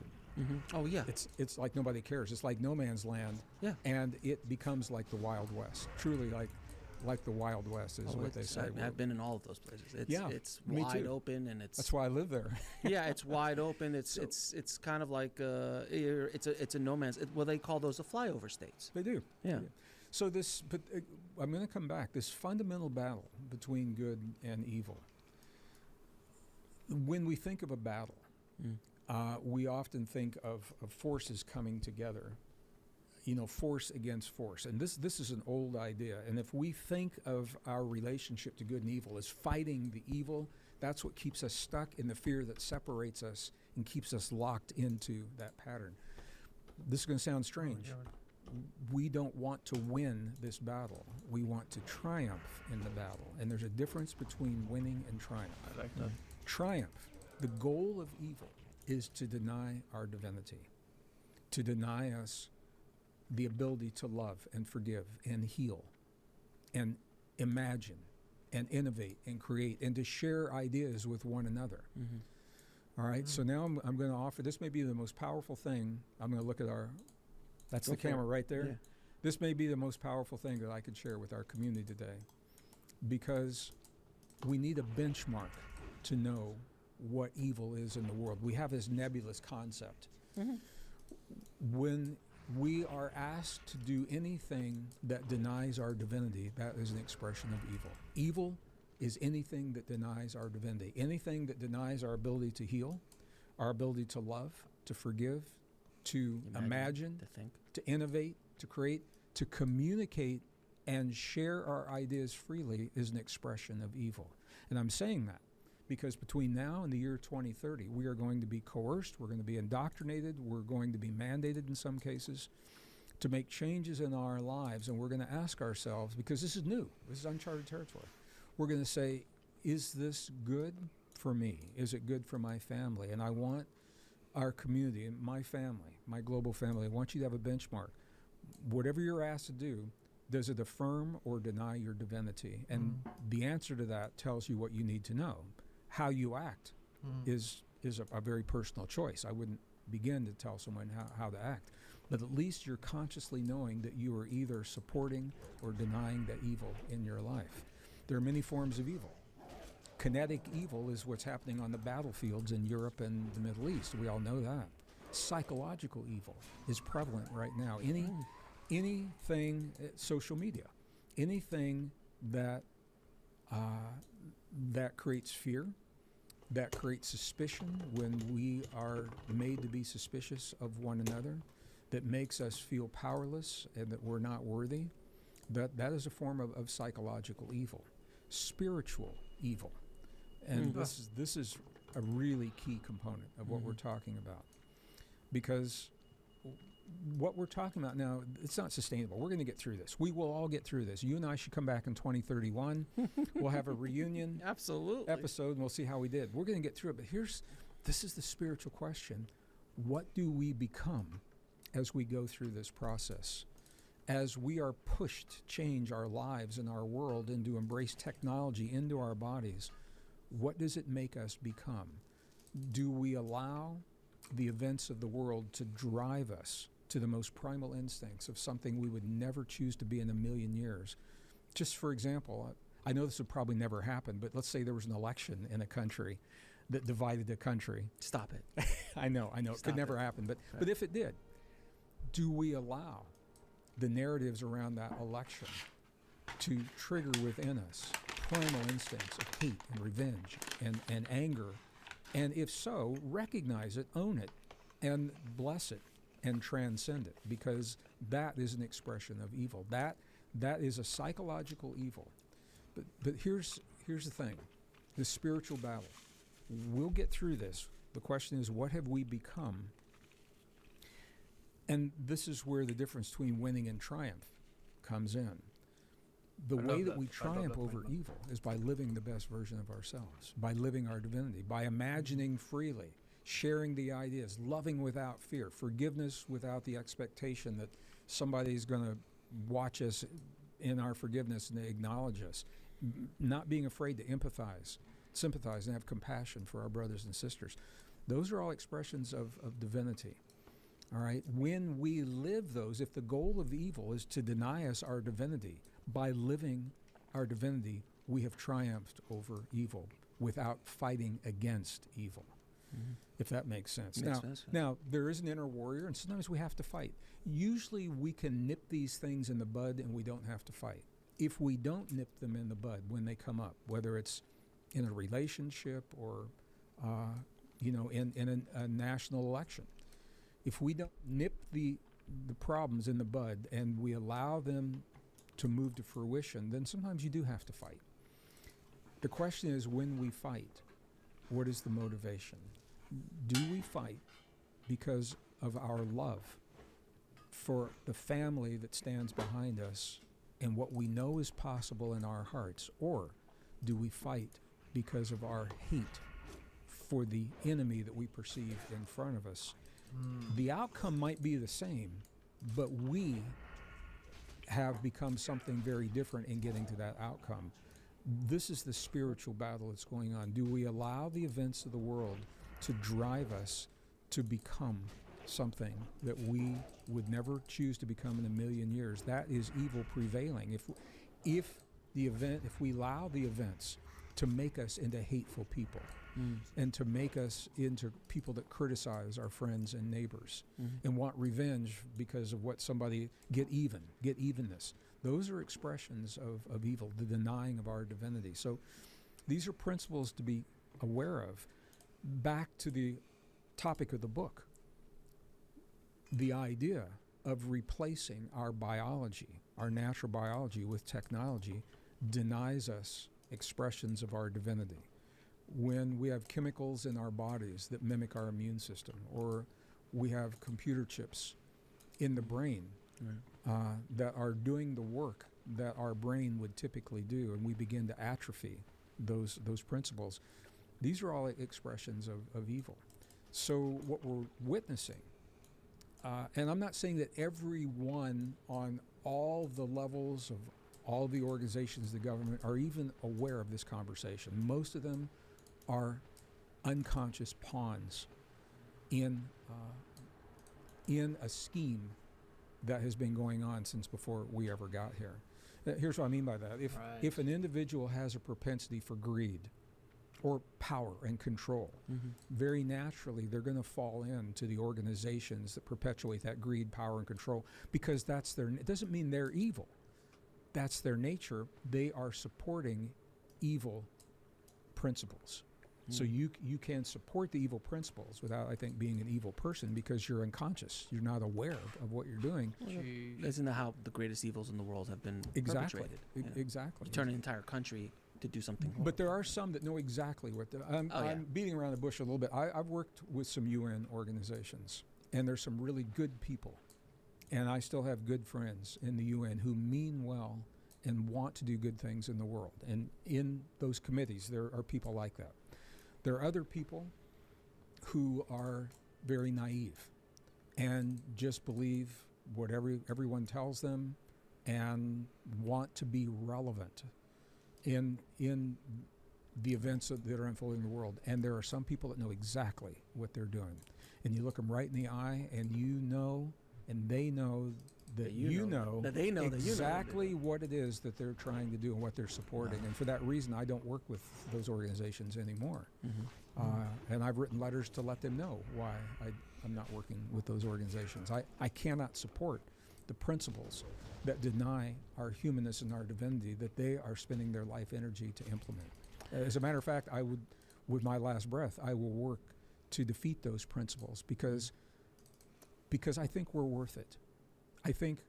Oh yeah, it's like nobody cares. It's like no man's land. Yeah, and it becomes like the Wild West. Truly, like the Wild West is what they say. I've been in all of those places. It's me wide too. open, and that's why I live there. Yeah, it's wide open. It's kind of like it's a no man's. Well, they call those the flyover states. They do. Yeah. They do. So but I'm going to come back. This fundamental battle between good and evil. When we think of a battle, we often think of forces coming together. Force against force. And this is an old idea. And if we think of our relationship to good and evil as fighting the evil, that's what keeps us stuck in the fear that separates us and keeps us locked into that pattern. This is going to sound strange. We don't want to win this battle. We want to triumph in the battle. And there's a difference between winning and triumph. I like that. Triumph. The goal of evil is to deny our divinity, to deny us the ability to love and forgive and heal and imagine and innovate and create and to share ideas with one another. All right, so now I'm going to offer, this may be the most powerful thing. I'm going to look at that's the camera right there. Yeah. This may be the most powerful thing that I could share with our community today, because we need a benchmark to know what evil is in the world. We have this nebulous concept. When we are asked to do anything that denies our divinity, that is an expression of evil. Evil is anything that denies our divinity, anything that denies our ability to heal, our ability to love, to forgive, to imagine, to think, to innovate, to create, to communicate and share our ideas freely is an expression of evil. And I'm saying that because between now and the year 2030, we are going to be coerced, we're going to be indoctrinated, we're going to be mandated in some cases to make changes in our lives, and we're going to ask ourselves, because this is new, this is uncharted territory, we're going to say, is this good for me? Is it good for my family? And I want our community, my family, my global family, I want you to have a benchmark. Whatever you're asked to do, does it affirm or deny your divinity? And the answer to that tells you what you need to know. How you act is a very personal choice. I wouldn't begin to tell someone how to act. But at least you're consciously knowing that you are either supporting or denying the evil in your life. There are many forms of evil. Kinetic evil is what's happening on the battlefields in Europe and the Middle East. We all know that. Psychological evil is prevalent right now. Anything, social media, anything that that creates fear, that creates suspicion when we are made to be suspicious of one another, that makes us feel powerless and that we're not worthy, that is a form of psychological evil. Spiritual evil. And this is a really key component of what we're talking about. Because what we're talking about now, it's not sustainable. We're going to get through this. We will all get through this. You and I should come back in 2031. We'll have a reunion episode, and we'll see how we did. We're going to get through it. But this is the spiritual question. What do we become as we go through this process? As we are pushed to change our lives and our world and to embrace technology into our bodies, what does it make us become? Do we allow the events of the world to drive us to the most primal instincts of something we would never choose to be in a million years? Just for example, I know this would probably never happen, but let's say there was an election in a country that divided the country. Stop it. I know. It could never happen. But if it did, do we allow the narratives around that election to trigger within us primal instincts of hate and revenge and anger? And if so, recognize it, own it, and bless it and transcend it, because that is an expression of evil. That is a psychological evil. But here's the thing, the spiritual battle. We'll get through this. The question is, what have we become? And this is where the difference between winning and triumph comes in. The way that we triumph over evil is by living the best version of ourselves, by living our divinity, by imagining freely, sharing the ideas, loving without fear, forgiveness without the expectation that somebody's going to watch us in our forgiveness and acknowledge us, not being afraid to empathize, sympathize, and have compassion for our brothers and sisters. Those are all expressions of divinity. All right? When we live those, if the goal of evil is to deny us our divinity, by living our divinity, we have triumphed over evil without fighting against evil, if that makes sense. Now, there is an inner warrior, and sometimes we have to fight. Usually we can nip these things in the bud and we don't have to fight. If we don't nip them in the bud when they come up, whether it's in a relationship or in a national election, if we don't nip the problems in the bud and we allow them to move to fruition, then sometimes you do have to fight. The question is, when we fight, what is the motivation? Do we fight because of our love for the family that stands behind us and what we know is possible in our hearts? Or do we fight because of our hate for the enemy that we perceive in front of us? The outcome might be the same, but we have become something very different in getting to that outcome. This is the spiritual battle that's going on. Do we allow the events of the world to drive us to become something that we would never choose to become in a million years? That is evil prevailing. If we allow the events to make us into hateful people, and to make us into people that criticize our friends and neighbors and want revenge because of what somebody get evenness. Those are expressions of evil, the denying of our divinity. So these are principles to be aware of. Back to the topic of the book, the idea of replacing our biology, our natural biology, with technology denies us expressions of our divinity. When we have chemicals in our bodies that mimic our immune system, or we have computer chips in the brain that are doing the work that our brain would typically do, and we begin to atrophy those principles, these are all expressions of evil. So what we're witnessing, and I'm not saying that everyone on all the levels of all the organizations, the government, are even aware of this conversation. Most of them are unconscious pawns in a scheme that has been going on since before we ever got here. Here's what I mean by that. If an individual has a propensity for greed or power and control, very naturally they're going to fall into the organizations that perpetuate that greed, power, and control, because that's it doesn't mean they're evil. That's their nature. They are supporting evil principles. So you can support the evil principles without, I think, being an evil person, because you're unconscious. You're not aware of what you're doing. Isn't that how the greatest evils in the world have been perpetrated? Exactly. You turn an entire country to do something horrible. But there are some that know exactly what I'm beating around the bush a little bit. I've worked with some UN organizations, and there's some really good people. And I still have good friends in the UN who mean well and want to do good things in the world. And in those committees, there are people like that. There are other people who are very naive and just believe what everyone tells them and want to be relevant in the events that are unfolding in the world. And there are some people that know exactly what they're doing. And you look them right in the eye, and you know, and they know that you know exactly what it is that they're trying to do and what they're supporting. And for that reason, I don't work with those organizations anymore. And I've written letters to let them know why I'm not working with those organizations. I cannot support the principles that deny our humanness and our divinity that they are spending their life energy to implement. As a matter of fact, I would, with my last breath, I will work to defeat those principles because I think we're worth it. I think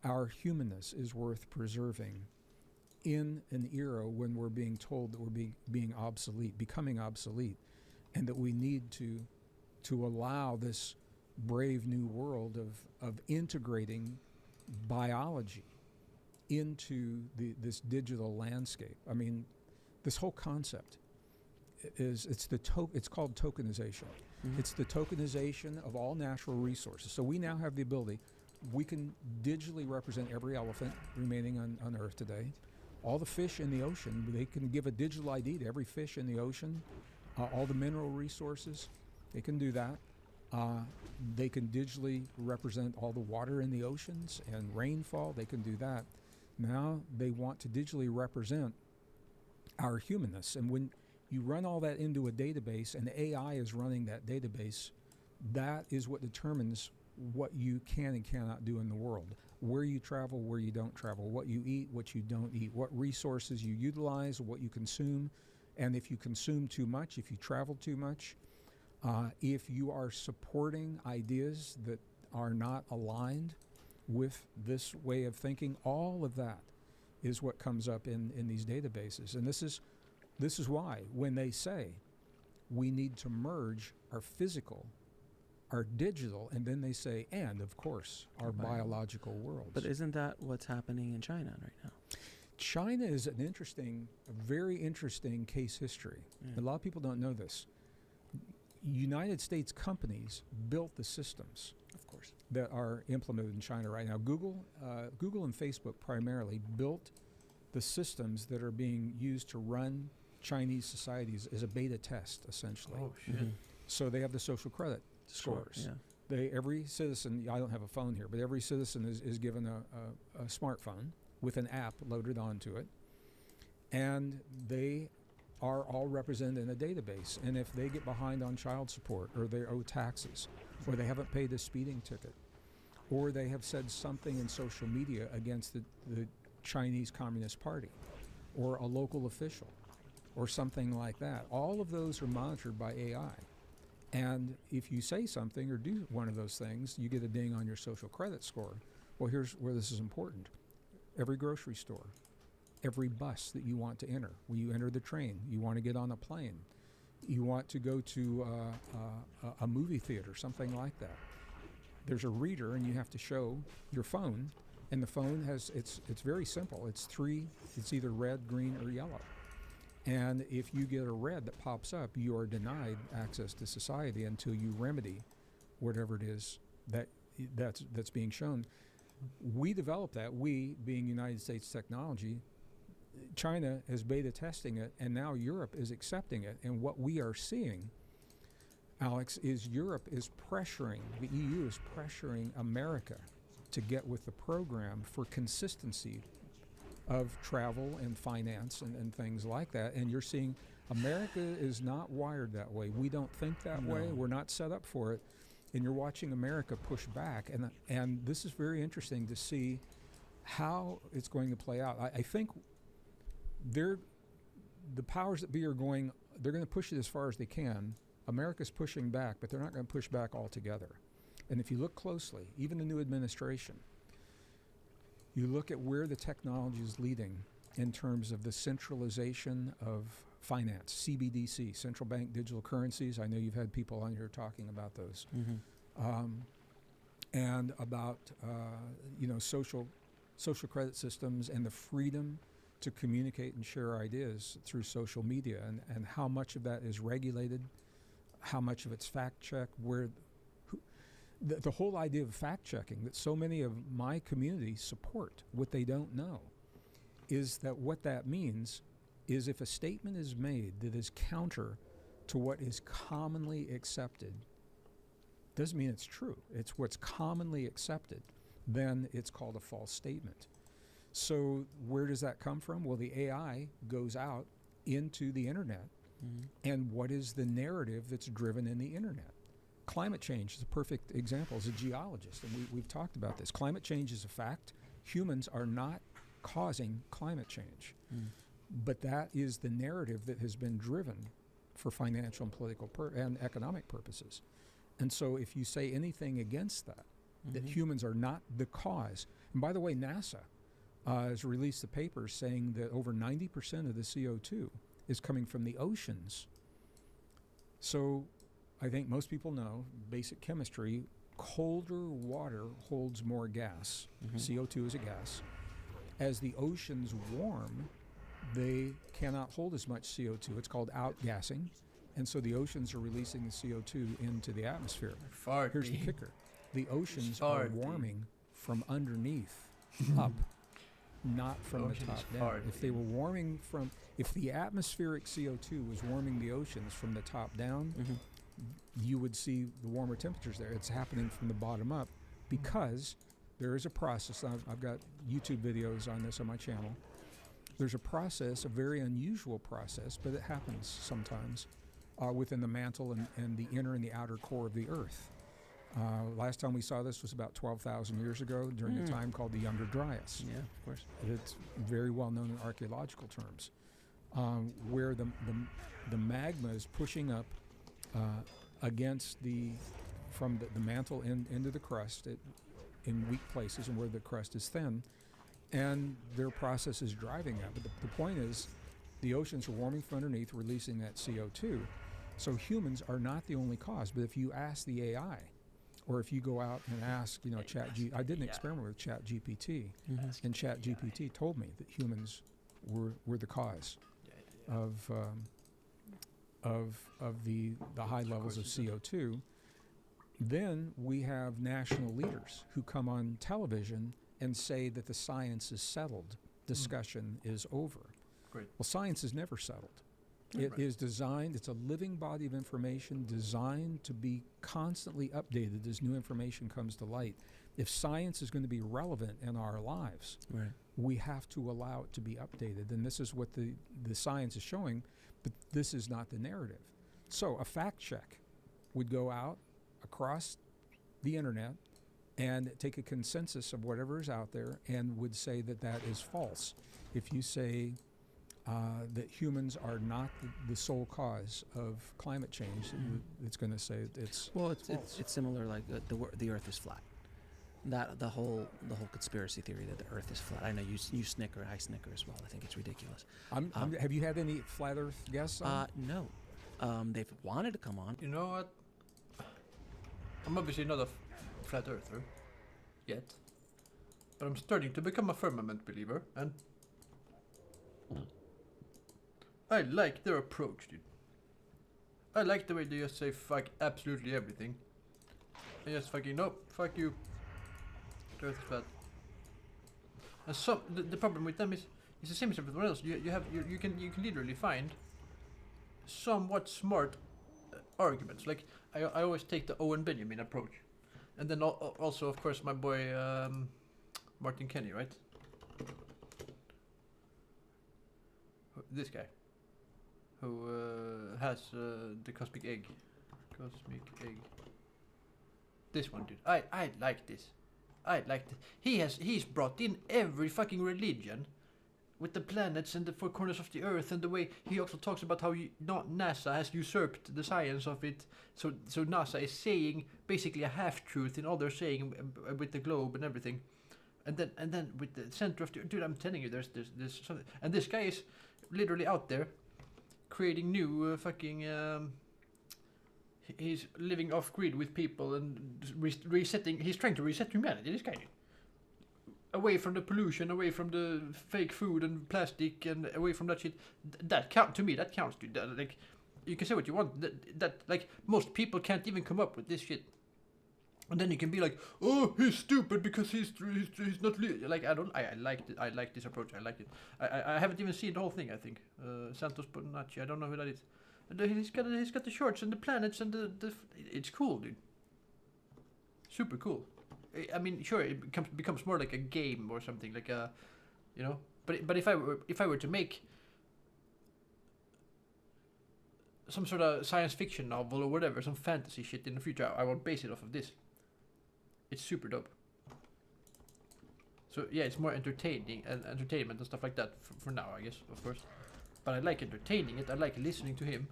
our humanness is worth preserving in an era when we're being told that we're being obsolete, becoming obsolete, and that we need to allow this brave new world of integrating biology into this digital landscape. I mean, this whole concept it's called tokenization. It's the tokenization of all natural resources. So we now have the ability, we can digitally represent every elephant remaining on Earth today. All the fish in the ocean, they can give a digital ID to every fish in the ocean. All the mineral resources, they can do that. They can digitally represent all the water in the oceans and rainfall. They can do that. Now they want to digitally represent our humanness. And when you run all that into a database and AI is running that database, that is what determines what you can and cannot do in the world. Where you travel, where you don't travel, what you eat, what you don't eat, what resources you utilize, what you consume, and if you consume too much, if you travel too much, if you are supporting ideas that are not aligned with this way of thinking, all of that is what comes up in these databases. And this is why when they say we need to merge our physical, our digital, and then they say, and of course, our biological worlds. But isn't that what's happening in China right now? China is a very interesting case history. A lot of people don't know this. United States companies built the systems, Of course, that are implemented in China right now. Google and Facebook primarily built the systems that are being used to run Chinese societies as a beta test, essentially. Oh, shit. So they have the social credit scores. Yeah. Every citizen, I don't have a phone here, but every citizen is given a smartphone with an app loaded onto it, and they are all represented in a database. And if they get behind on child support, or they owe taxes, or they haven't paid a speeding ticket, or they have said something in social media against the Chinese Communist Party, or a local official, or something like that, all of those are monitored by AI. And if you say something or do one of those things, you get a ding on your social credit score. Well, here's where this is important. Every grocery store, every bus that you want to enter, when you enter the train, you want to get on a plane, you want to go to a movie theater, something like that. There's a reader, and you have to show your phone, and the phone has, it's very simple. It's either red, green, or yellow. And if you get a red that pops up, you are denied access to society until you remedy whatever it is that's being shown. We developed that, we being United States technology. China is beta testing it, and now Europe is accepting it. And what we are seeing, Alex, is Europe is pressuring, the EU is pressuring America to get with the program for consistency of travel and finance and things like that. And you're seeing America is not wired that way. We don't think that way. We're not set up for it. And you're watching America push back. And this is very interesting to see how it's going to play out. I think the powers that be are they're going to push it as far as they can. America's pushing back, but they're not going to push back altogether. And if you look closely, even the new administration, you look at where the technology is leading in terms of the centralization of finance, CBDC, central bank digital currencies. I know you've had people on here talking about those. And about social credit systems and the freedom to communicate and share ideas through social media, and how much of that is regulated, how much of it's fact-checked, the whole idea of fact-checking that so many of my community support, what they don't know is that what that means is if a statement is made that is counter to what is commonly accepted, doesn't mean it's true. It's what's commonly accepted, then it's called a false statement. So where does that come from? Well, the AI goes out into the internet, and what is the narrative that's driven in the internet? Climate change is a perfect example. As a geologist, and we've talked about this, climate change is a fact. Humans are not causing climate change. But that is the narrative that has been driven for financial and political and economic purposes. And so if you say anything against that, that humans are not the cause, and by the way, NASA has released the papers saying that over 90% of the CO2 is coming from the oceans. So I think most people know, basic chemistry, colder water holds more gas. CO2 is a gas. As the oceans warm, they cannot hold as much CO2. It's called outgassing. And so the oceans are releasing the CO2 into the atmosphere. Here's the kicker. The oceans are warming from underneath up, not from the top down. If they were warming if the atmospheric CO2 was warming the oceans from the top down, you would see the warmer temperatures there. It's happening from the bottom up because there is a process. I've got YouTube videos on this on my channel. There's a process, a very unusual process, but it happens sometimes within the mantle and the inner and the outer core of the Earth. Last time we saw this was about 12,000 years ago during a time called the Younger Dryas. Yeah, of course. It's very well known in archaeological terms, where the magma is pushing up against from the mantle into the crust in weak places and where the crust is thin, and their process is driving that. But the point is, the oceans are warming from underneath, releasing that CO2. So humans are not the only cause. But if you ask the AI, or if you go out and ask, I did an experiment with ChatGPT, and ChatGPT told me that humans were the cause of the high levels of CO2. Then we have national leaders who come on television and say that the science is settled, discussion is over. Great. Well, science is never settled. It is designed, it's a living body of information designed to be constantly updated as new information comes to light. If science is going to be relevant in our lives, we have to allow it to be updated. And this is what the science is showing, but this is not the narrative. So a fact check would go out across the internet and take a consensus of whatever is out there and would say that that is false. If you say that humans are not the sole cause of climate change, it's going to say it's it's similar, like the Earth is flat. That the whole conspiracy theory that the Earth is flat. I know you snicker, I snicker as well. I think it's ridiculous. Have you had any flat Earth guests on? No. They've wanted to come on. You know what? I'm obviously not a flat earther yet, but I'm starting to become a firmament believer, and I like their approach, dude. I like the way they just say fuck absolutely everything. And just fucking nope, fuck you. The Earth is flat. And so the problem with them is it's the same as everyone else. You can literally find somewhat smart arguments. Like I always take the Owen Benjamin approach, and then also of course my boy Martin Kenny, right? This guy who has the cosmic egg. This one, dude. I like this. I like this. He's brought in every fucking religion with the planets and the four corners of the earth, and the way he also talks about how NASA has usurped the science of it. So NASA is saying basically a half truth in all they're saying with the globe and everything. And then with the center of the dude, I'm telling you, there's something. And this guy is literally out there creating new fucking. He's living off grid with people and resetting. He's trying to reset humanity. This guy, away from the pollution, away from the fake food and plastic, and away from that shit. That counts, dude. Like, you can say what you want. That like most people can't even come up with this shit. And then you can be like, oh, he's stupid because he's not like I like this approach. I like it. I haven't even seen the whole thing. I think Santos Bonacci. I don't know who that is. And he's got the shorts and the planets and the it's cool, dude. Super cool. I mean, sure, it becomes more like a game or something, like a, you know. But if I were to make some sort of science fiction novel or whatever, some fantasy shit in the future, I would base it off of this. It's super dope. So yeah, it's more entertaining and entertainment and stuff like that for now, I guess, of course. But I like entertaining it. I like listening to him.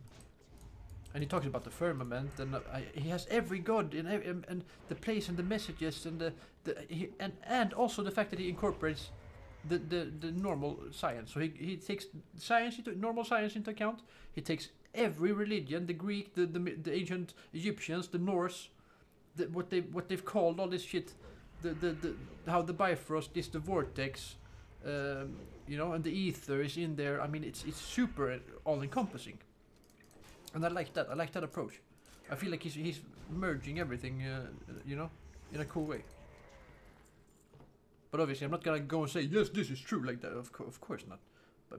And he talks about the firmament, and he has every god in and the place and the messages and and also the fact that he incorporates the normal science. So he takes normal science into account. He takes every religion, the Greek, the ancient Egyptians, the Norse, what they've called all this shit, how the Bifrost is the vortex, you know, and the ether is in there. I mean, it's super all encompassing. And I like that. I like that approach. I feel like he's merging everything, you know, in a cool way. But obviously, I'm not gonna go and say yes, this is true like that. Of course not.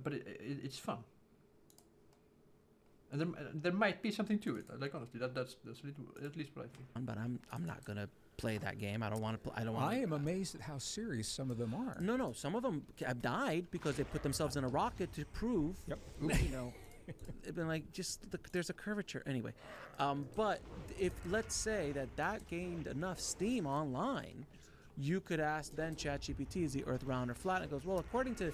But it's fun. And there might be something to it. Like honestly, that's at least what I think. But I'm not gonna play that game. I don't want to. I am amazed at how serious some of them are. No. Some of them have died because they put themselves in a rocket to prove. Yep. You know. It's been like, there's a curvature anyway. But if let's say that gained enough steam online, you could ask then ChatGPT, is the Earth round or flat? And it goes, well, according to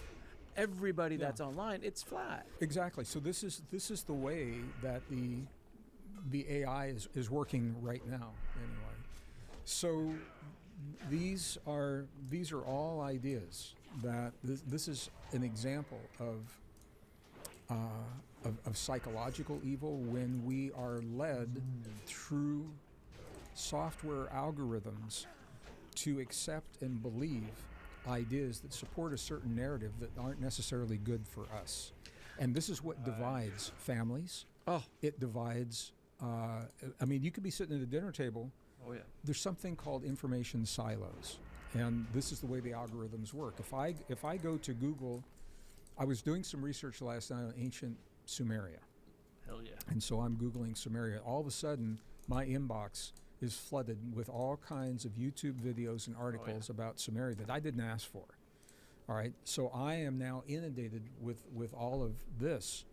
everybody that's online, it's flat. Exactly. So this is the way that the AI is working right now. Anyway, so these are all ideas that this is an example of psychological evil when we are led through software algorithms to accept and believe ideas that support a certain narrative that aren't necessarily good for us. And this is what divides families. Oh. It divides, I mean, you could be sitting at a dinner table. Oh, yeah. There's something called information silos. And this is the way the algorithms work. If I go to Google, I was doing some research last night on ancient Sumeria. Hell yeah. And so I'm Googling Sumeria. All of a sudden, my inbox is flooded with all kinds of YouTube videos and articles about Sumeria that I didn't ask for. All right. So I am now inundated with all of this.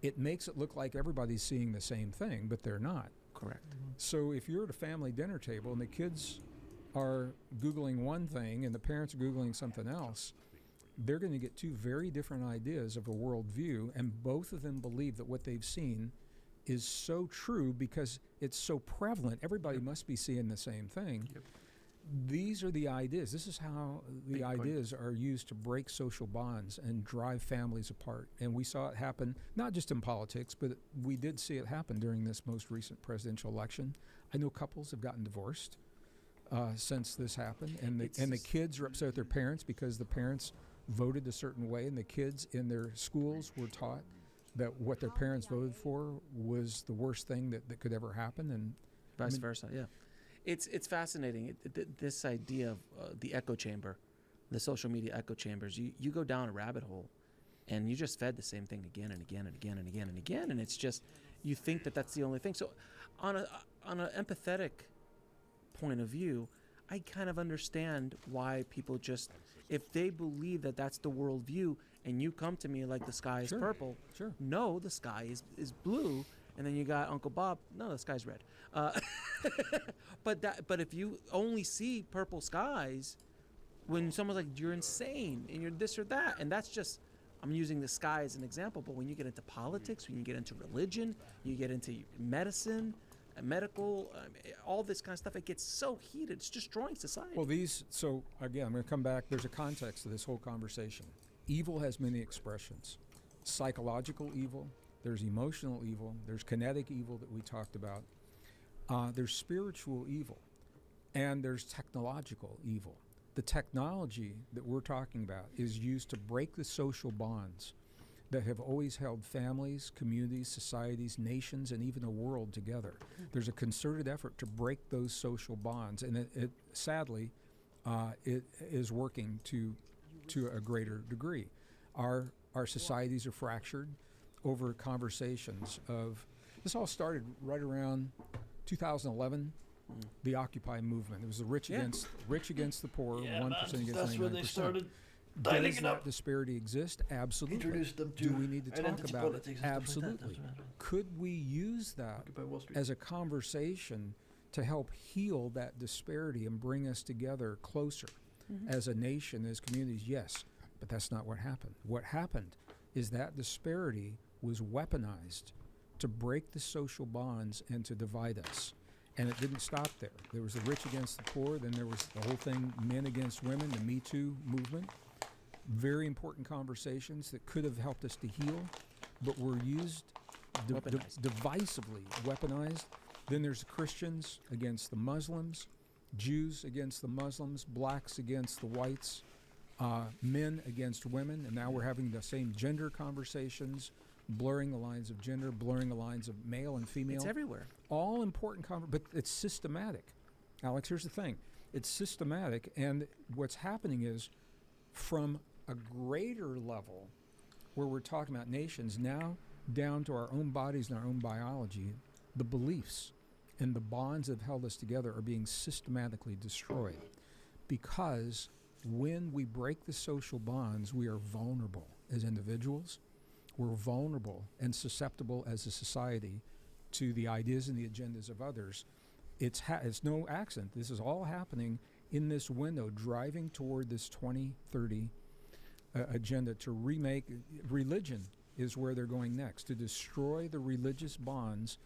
It makes it look like everybody's seeing the same thing, but they're not. Correct. Mm-hmm. So if you're at a family dinner table and the kids are Googling one thing and the parents are Googling something else, they're going to get two very different ideas of a worldview, and both of them believe that what they've seen is so true because it's so prevalent. Everybody must be seeing the same thing. Yep. These are the ideas. This is how the ideas are used to break social bonds and drive families apart. And we saw it happen, not just in politics, but we did see it happen during this most recent presidential election. I know couples have gotten divorced since this happened, and the kids are upset with their parents because the parents voted a certain way, and the kids in their schools were taught that what their parents voted for was the worst thing that could ever happen, and vice versa. Yeah, it's fascinating. This idea of the echo chamber, the social media echo chambers. You go down a rabbit hole, and you just fed the same thing again and again and again and again and again, and it's just you think that that's the only thing. So, on an empathetic point of view, I kind of understand why people just, if they believe that that's the worldview, and you come to me like the sky is purple, no, the sky is blue, and then you got Uncle Bob, no, the sky's red. But if you only see purple skies, when someone's like, you're insane, and you're this or that, and that's just, I'm using the sky as an example, but when you get into politics, when you get into religion, you get into medicine, medical, all this kind of stuff, it gets so heated. It's destroying society. Well, so again, I'm going to come back. There's a context to this whole conversation. Evil has many expressions. Psychological evil, there's emotional evil, there's kinetic evil that we talked about, there's spiritual evil, and there's technological evil. The technology that we're talking about is used to break the social bonds that have always held families, communities, societies, nations, and even a world together. There's a concerted effort to break those social bonds, and it sadly, it is working to a greater degree. Our societies are fractured over conversations of, this all started right around 2011, the Occupy movement. It was the rich against the poor, 1% against 99%. That's where they started. Does that disparity exist? Absolutely. Introduce them to Do we need to talk about it? politics and stuff like that. Absolutely. That's right. Could we use that Occupy Wall Street. as a conversation to help heal that disparity and bring us together closer as a nation, as communities? Yes, but that's not what happened. What happened is that disparity was weaponized to break the social bonds and to divide us. And it didn't stop there. There was the rich against the poor, then there was the whole thing, men against women, the Me Too movement. Very important conversations that could have helped us to heal, but were used divisively, weaponized. Then there's Christians against the Muslims, Jews against the Muslims, blacks against the whites, men against women, and now we're having the same gender conversations, blurring the lines of gender, blurring the lines of male and female. It's everywhere. All important, but it's systematic. Alex, here's the thing. It's systematic, and what's happening is from a greater level where we're talking about nations now down to our own bodies and our own biology, the beliefs and the bonds that have held us together are being systematically destroyed. Because when we break the social bonds, we are vulnerable as individuals. We're vulnerable and susceptible as a society to the ideas and the agendas of others. It's no accident. This is all happening in this window, driving toward this 2030 agenda to remake. Religion is where they're going next, to destroy the religious bonds.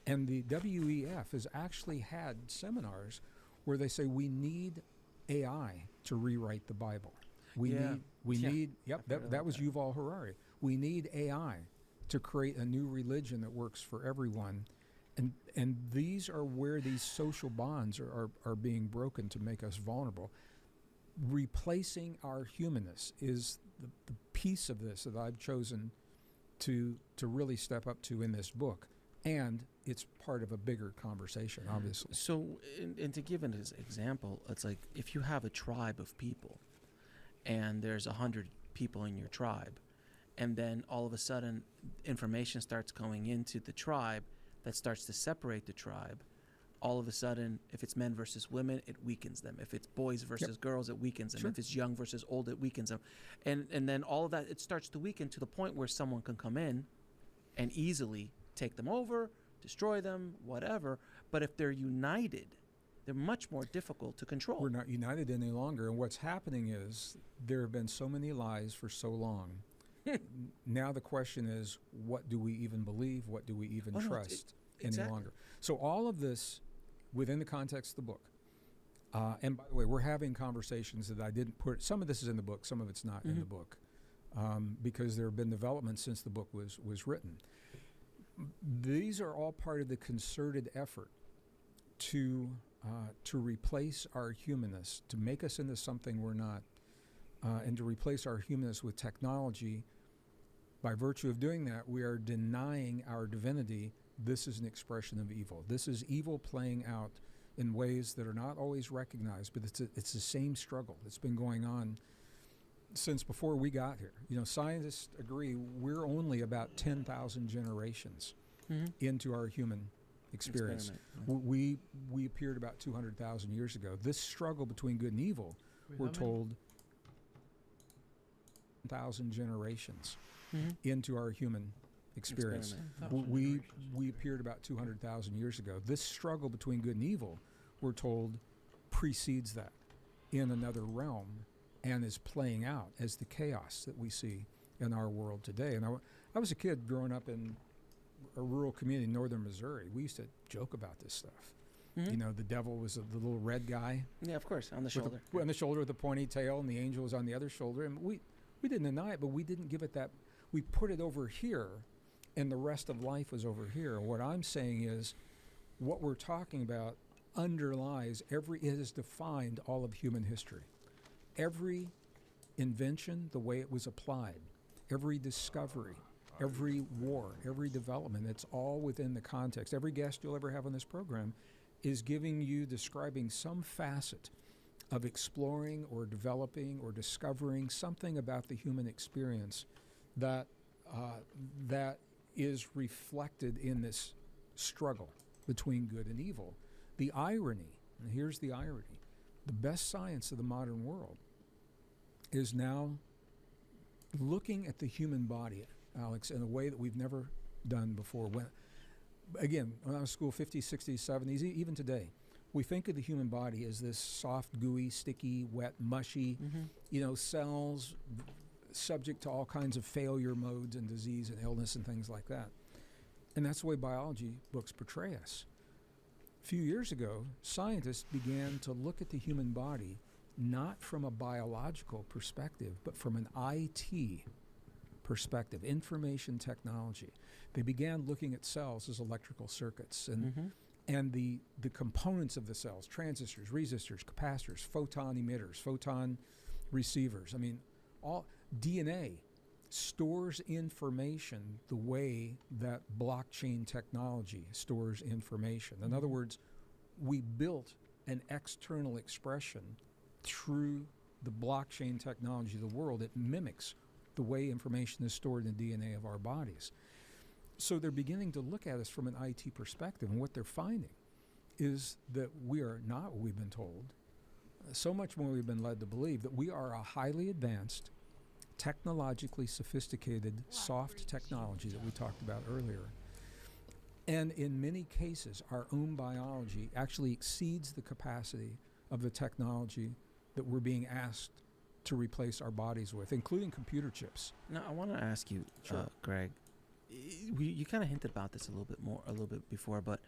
And the WEF has actually had seminars where they say we need AI to rewrite the Bible. We need. That was Yuval Harari. We need AI to create a new religion that works for everyone. And these are where these social bonds are being broken to make us vulnerable. Replacing our humanness is the piece of this that I've chosen to really step up to in this book. And it's part of a bigger conversation, obviously. So, and to give an example, it's like if you have a tribe of people and there's 100 people in your tribe, and then all of a sudden information starts going into the tribe that starts to separate the tribe. All of a sudden, if it's men versus women, it weakens them. If it's boys versus girls, it weakens them. Sure. If it's young versus old, it weakens them. And then all of that, it starts to weaken to the point where someone can come in and easily take them over, destroy them, whatever. But if they're united, they're much more difficult to control. We're not united any longer. And what's happening is there have been so many lies for so long. Now the question is, what do we even believe? What do we even trust any longer? So all of this within the context of the book. And by the way, we're having conversations that I didn't put. Some of this is in the book. Some of it's not in the book. Because there have been developments since the book was written. These are all part of the concerted effort to replace our humanness, to make us into something we're not, and to replace our humanness with technology, By virtue of doing that, we are denying our divinity. This is an expression of evil. This is evil playing out in ways that are not always recognized, but it's the same struggle that's been going on since before we got here. You know, scientists agree we're only about 10,000 generations into our human experience. We appeared about 200,000 years ago. This struggle between good and evil, we're told, 1,000 generations into our human experience. We appeared about 200,000 years ago. This struggle between good and evil, we're told, precedes that in another realm and is playing out as the chaos that we see in our world today. And I was a kid growing up in a rural community in northern Missouri. We used to joke about this stuff. You know, the devil was the little red guy. Yeah, of course, on the shoulder. On the shoulder with the pointy tail, and the angel was on the other shoulder. And we didn't deny it, but we didn't give it that. We put it over here, and the rest of life was over here. What I'm saying is, what we're talking about underlies it has defined all of human history. Every invention, the way it was applied, every discovery, every war, every development, it's all within the context. Every guest you'll ever have on this program is describing some facet of exploring or developing or discovering something about the human experience that is reflected in this struggle between good and evil. The irony, and here's the irony, the best science of the modern world is now looking at the human body, Alex, in a way that we've never done before. When I was in school, 50s, 60s, 70s, even today, we think of the human body as this soft, gooey, sticky, wet, mushy, cells subject to all kinds of failure modes and disease and illness and things like that. And that's the way biology books portray us. A few years ago, scientists began to look at the human body not from a biological perspective, but from an IT perspective, information technology. They began looking at cells as electrical circuits and the components of the cells, transistors, resistors, capacitors, photon emitters, photon receivers. I mean, all DNA stores information the way that blockchain technology stores information. In other words, we built an external expression through the blockchain technology of the world. It mimics the way information is stored in the DNA of our bodies. So they're beginning to look at us from an IT perspective, and what they're finding is that we are not what we've been told, so much more we've been led to believe, that we are a highly advanced, technologically sophisticated, soft technology that we talked about earlier. And in many cases, our own biology actually exceeds the capacity of the technology that we're being asked to replace our bodies with, including computer chips. Now, I want to ask you, Greg, you kind of hinted about this a little bit before, but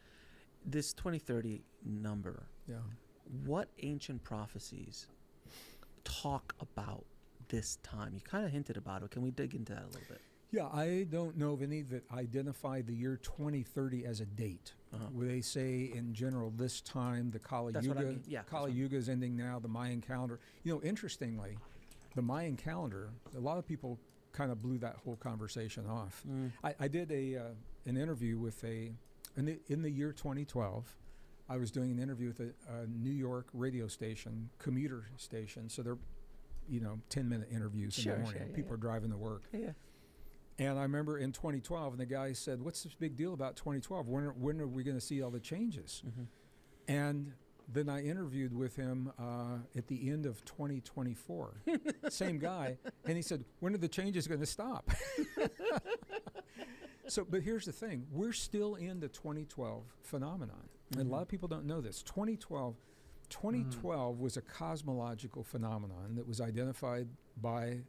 this 2030 number, what ancient prophecies talk about this time? You kind of hinted about it. Can we dig into that a little bit? Yeah, I don't know of any that identify the year 2030 as a date. Where they say, in general, this time, the Kali Yuga, Kali Yuga is ending now, the Mayan calendar. Interestingly, the Mayan calendar, a lot of people kind of blew that whole conversation off. I did an interview with in the year 2012, I was doing an interview with a New York radio station, commuter station, so they're 10-minute interviews in the morning. People are driving to work. And I remember in 2012, and the guy said, "What's this big deal about 2012? When are we going to see all the changes?" And then I interviewed with him at the end of 2024. Same guy. And he said, "When are the changes going to stop?" But here's the thing. We're still in the 2012 phenomenon. And a lot of people don't know this. 2012 was a cosmological phenomenon that was identified by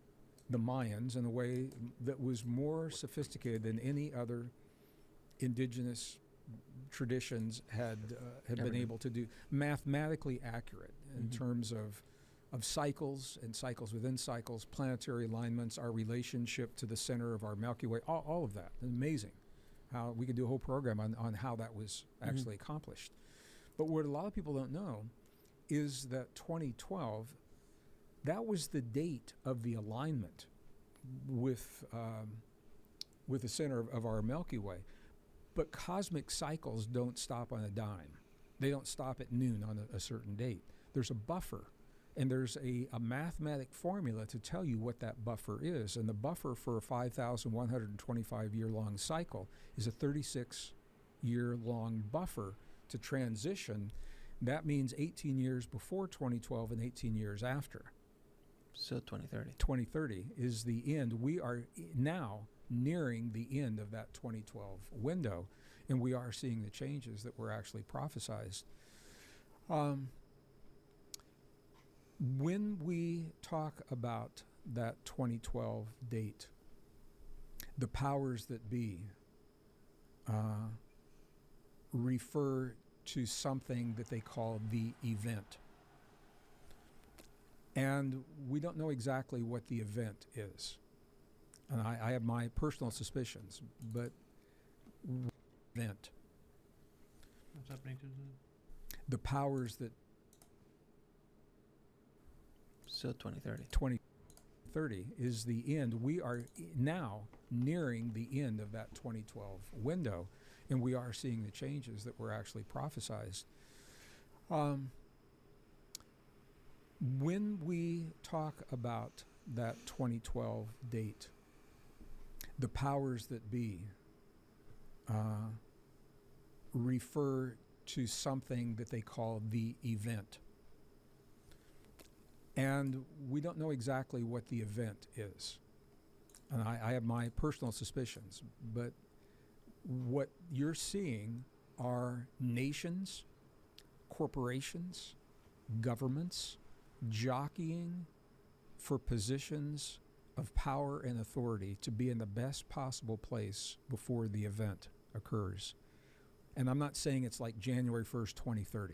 the Mayans in a way that was more sophisticated than any other indigenous traditions had been able to do. Mathematically accurate in terms of cycles and cycles within cycles, planetary alignments, our relationship to the center of our Milky Way, all of that. Amazing how we could do a whole program on how that was actually accomplished. But what a lot of people don't know is that 2012, that was the date of the alignment with with the center of our Milky Way. But cosmic cycles don't stop on a dime. They don't stop at noon on a certain date. There's a buffer, and there's a mathematic formula to tell you what that buffer is. And the buffer for a 5,125-year-long cycle is a 36-year-long buffer to transition. That means 18 years before 2012 and 18 years after. So 2030. 2030 is the end. We are now nearing the end of that 2012 window, and we are seeing the changes that were actually prophesized. When we talk about that 2012 date, the powers that be refer to something that they call the event. And we don't know exactly what the event is. And I have my personal suspicions, but event. What's happening to the powers that So 2030. 2030 is the end. We are now nearing the end of that 2012 window, and we are seeing the changes that were actually prophesized. When we talk about that 2012 date, the powers that be refer to something that they call the event. And we don't know exactly what the event is. And I have my personal suspicions, but what you're seeing are nations, corporations, governments jockeying for positions of power and authority to be in the best possible place before the event occurs. And I'm not saying it's like January 1st, 2030.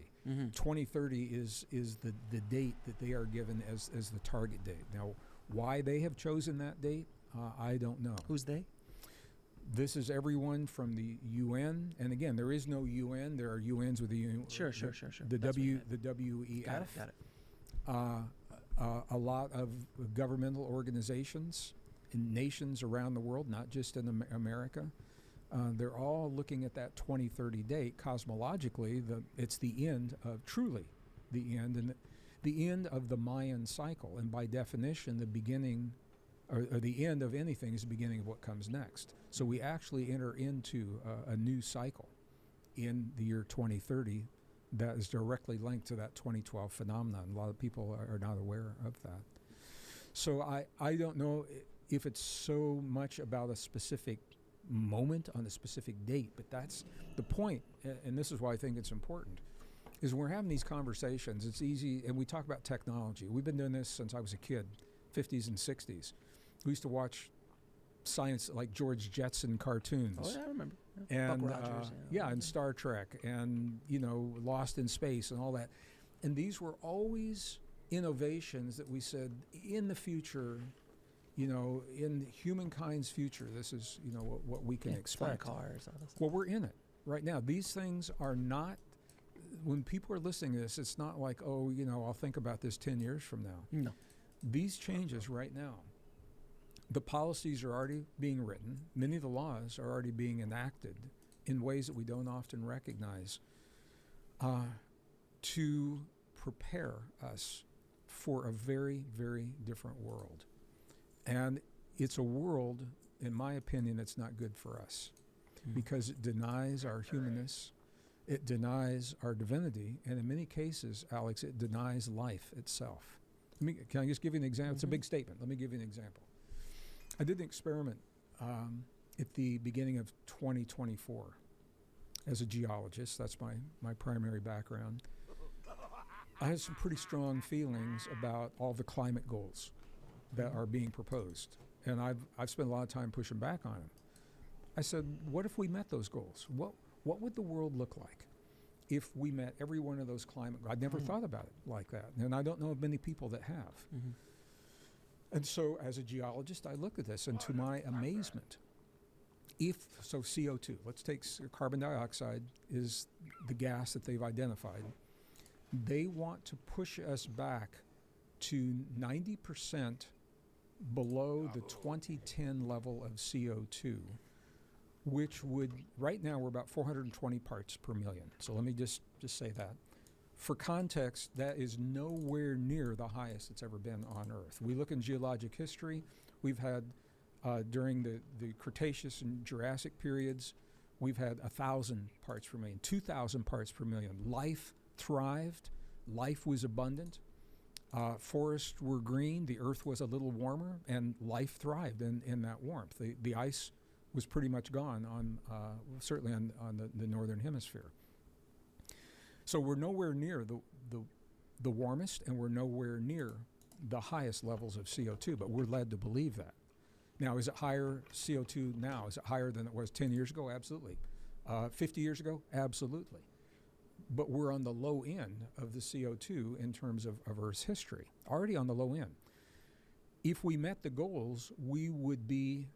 2030 is the date that they are given as the target date. Now, why they have chosen that date, I don't know. Who's they? This is everyone from the UN, and again, there is no UN. There are UNs with the UN. Sure. The That's what you the WEF. Got it. A lot of governmental organizations in nations around the world, not just in America. They're all looking at that 2030 date. Cosmologically, it's the end of, truly the end, and the end of the Mayan cycle. And by definition, the beginning, or the end of anything is the beginning of what comes next. So we actually enter into a new cycle in the year 2030 that is directly linked to that 2012 phenomenon. A lot of people are not aware of that. So I don't know if it's so much about a specific moment on a specific date, but that's the point, and this is why I think it's important, is when we're having these conversations, it's easy, and we talk about technology. We've been doing this since I was a kid, 50s and 60s. We used to watch science like George Jetson cartoons. Oh, yeah, I remember. And Buck Rogers. and Star Trek, and Lost in Space and all that. And these were always innovations that we said in the future, in humankind's future, this is what we can expect. Flying cars, all that stuff. Well, we're in it right now. These things are not. When people are listening to this, it's not like, I'll think about this 10 years from now. No. These changes right now. The policies are already being written. Many of the laws are already being enacted in ways that we don't often recognize to prepare us for a very, very different world. And it's a world, in my opinion, that's not good for us because it denies our humanness, it denies our divinity, and in many cases, Alex, it denies life itself. Can I just give you an example? It's a big statement. Let me give you an example. I did an experiment at the beginning of 2024 as a geologist. That's my primary background. I had some pretty strong feelings about all the climate goals that are being proposed. And I've spent a lot of time pushing back on them. I said, what if we met those goals? What would the world look like if we met every one of those climate goals? I'd never thought about it like that. And I don't know of many people that have. And so as a geologist, I looked at this, and to my amazement, CO2, let's take carbon dioxide is the gas that they've identified. They want to push us back to 90% below the 2010 level of CO2, which would, right now we're about 420 parts per million. So let me just say that. For context, that is nowhere near the highest it's ever been on Earth. We look in geologic history, we've had, during the Cretaceous and Jurassic periods, we've had 1,000 parts per million, 2,000 parts per million. Life thrived, life was abundant, forests were green, the Earth was a little warmer, and life thrived in that warmth. The ice was pretty much gone on, certainly on the northern hemisphere. So we're nowhere near the warmest, and we're nowhere near the highest levels of CO2, but we're led to believe that. Now, is it higher CO2 now? Is it higher than it was 10 years ago? Absolutely. 50 years ago? Absolutely. But we're on the low end of the CO2 in terms of Earth's history, already on the low end. If we met the goals, we would be,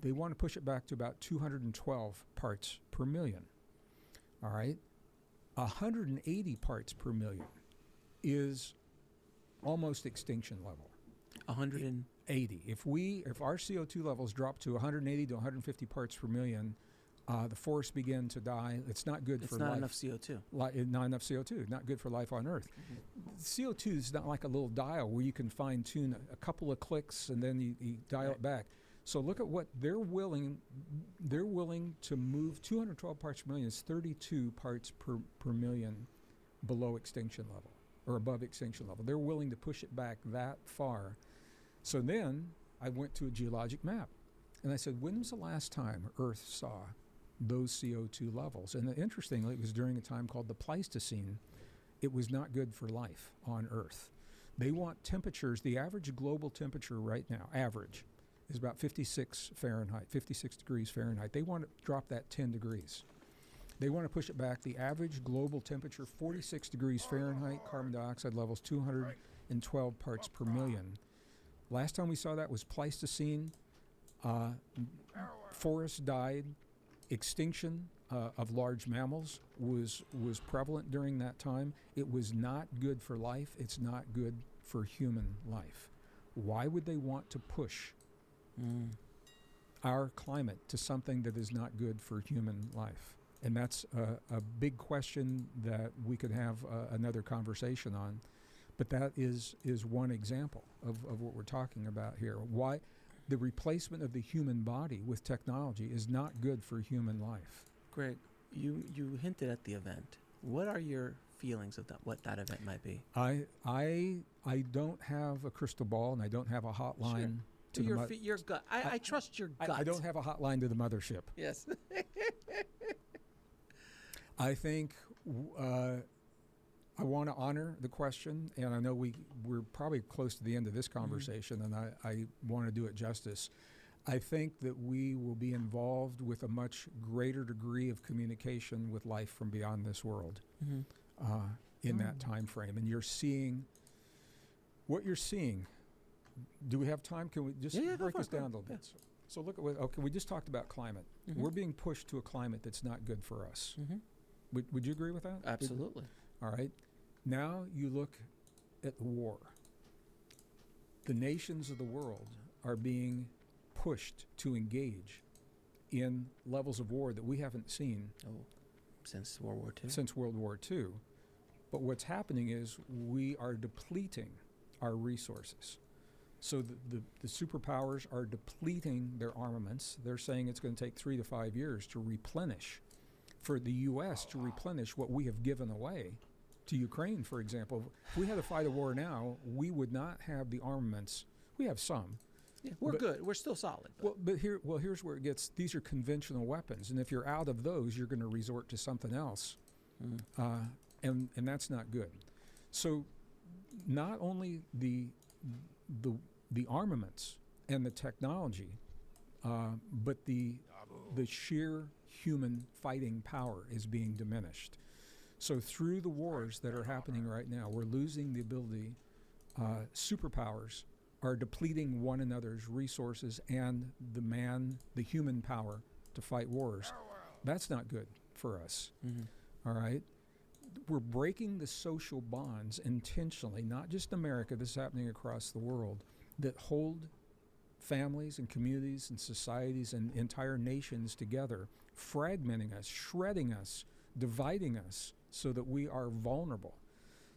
they want to push it back to about 212 parts per million. All right? 180 parts per million is almost extinction level. 180. If our CO2 levels drop to 180 to 150 parts per million, the forests begin to die. It's not good for life. It's not enough CO2. Not enough CO2. Not good for life on Earth. CO2 is not like a little dial where you can fine tune a couple of clicks and then you dial it back. So look at what they're willing to move. 212 parts per million is 32 parts per million below extinction level or above extinction level. They're willing to push it back that far. So then I went to a geologic map and I said, when was the last time Earth saw those CO2 levels? And interestingly, it was during a time called the Pleistocene. It was not good for life on Earth. They want temperatures, the average global temperature right now, average, is about 56 degrees Fahrenheit. They want to drop that 10 degrees. They want to push it back. The average global temperature, 46 degrees Fahrenheit, carbon dioxide levels, 212 parts per million. Last time we saw that was Pleistocene. Forests died. Extinction of large mammals was prevalent during that time. It was not good for life. It's not good for human life. Why would they want to push our climate to something that is not good for human life? And that's a big question that we could have another conversation on. But that is one example of what we're talking about here. Why the replacement of the human body with technology is not good for human life. Greg, you hinted at the event. What are your feelings of that? What that event might be? I don't have a crystal ball, and I don't have a hotline. Sure. To your gut. I trust your gut. I don't have a hotline to the mothership. Yes. I think I want to honor the question, and I know we're probably close to the end of this conversation, and I want to do it justice. I think that we will be involved with a much greater degree of communication with life from beyond this world in that time frame. And you're seeing what you're seeing. Do we have time? Can we just break this down a little bit? So look at we just talked about climate. We're being pushed to a climate that's not good for us. Would you agree with that? Absolutely. All right. Now you look at the war. The nations of the world are being pushed to engage in levels of war that we haven't seen since World War II. Since World War II. But what's happening is we are depleting our resources. So the superpowers are depleting their armaments. They're saying it's going to take 3 to 5 years to replenish, for the U.S. to replenish what we have given away to Ukraine, for example. If we had to fight a war now, we would not have the armaments. We have some. Yeah, we're good. We're still solid. Here's where it gets, these are conventional weapons. And if you're out of those, you're going to resort to something else. And that's not good. So not only the armaments and the technology, but the sheer human fighting power is being diminished. So through the wars that are happening right now, we're losing the ability. Superpowers are depleting one another's resources and the human power to fight wars. That's not good for us. All right? We're breaking the social bonds intentionally, not just America, this is happening across the world, that hold families and communities and societies and entire nations together, fragmenting us, shredding us, dividing us so that we are vulnerable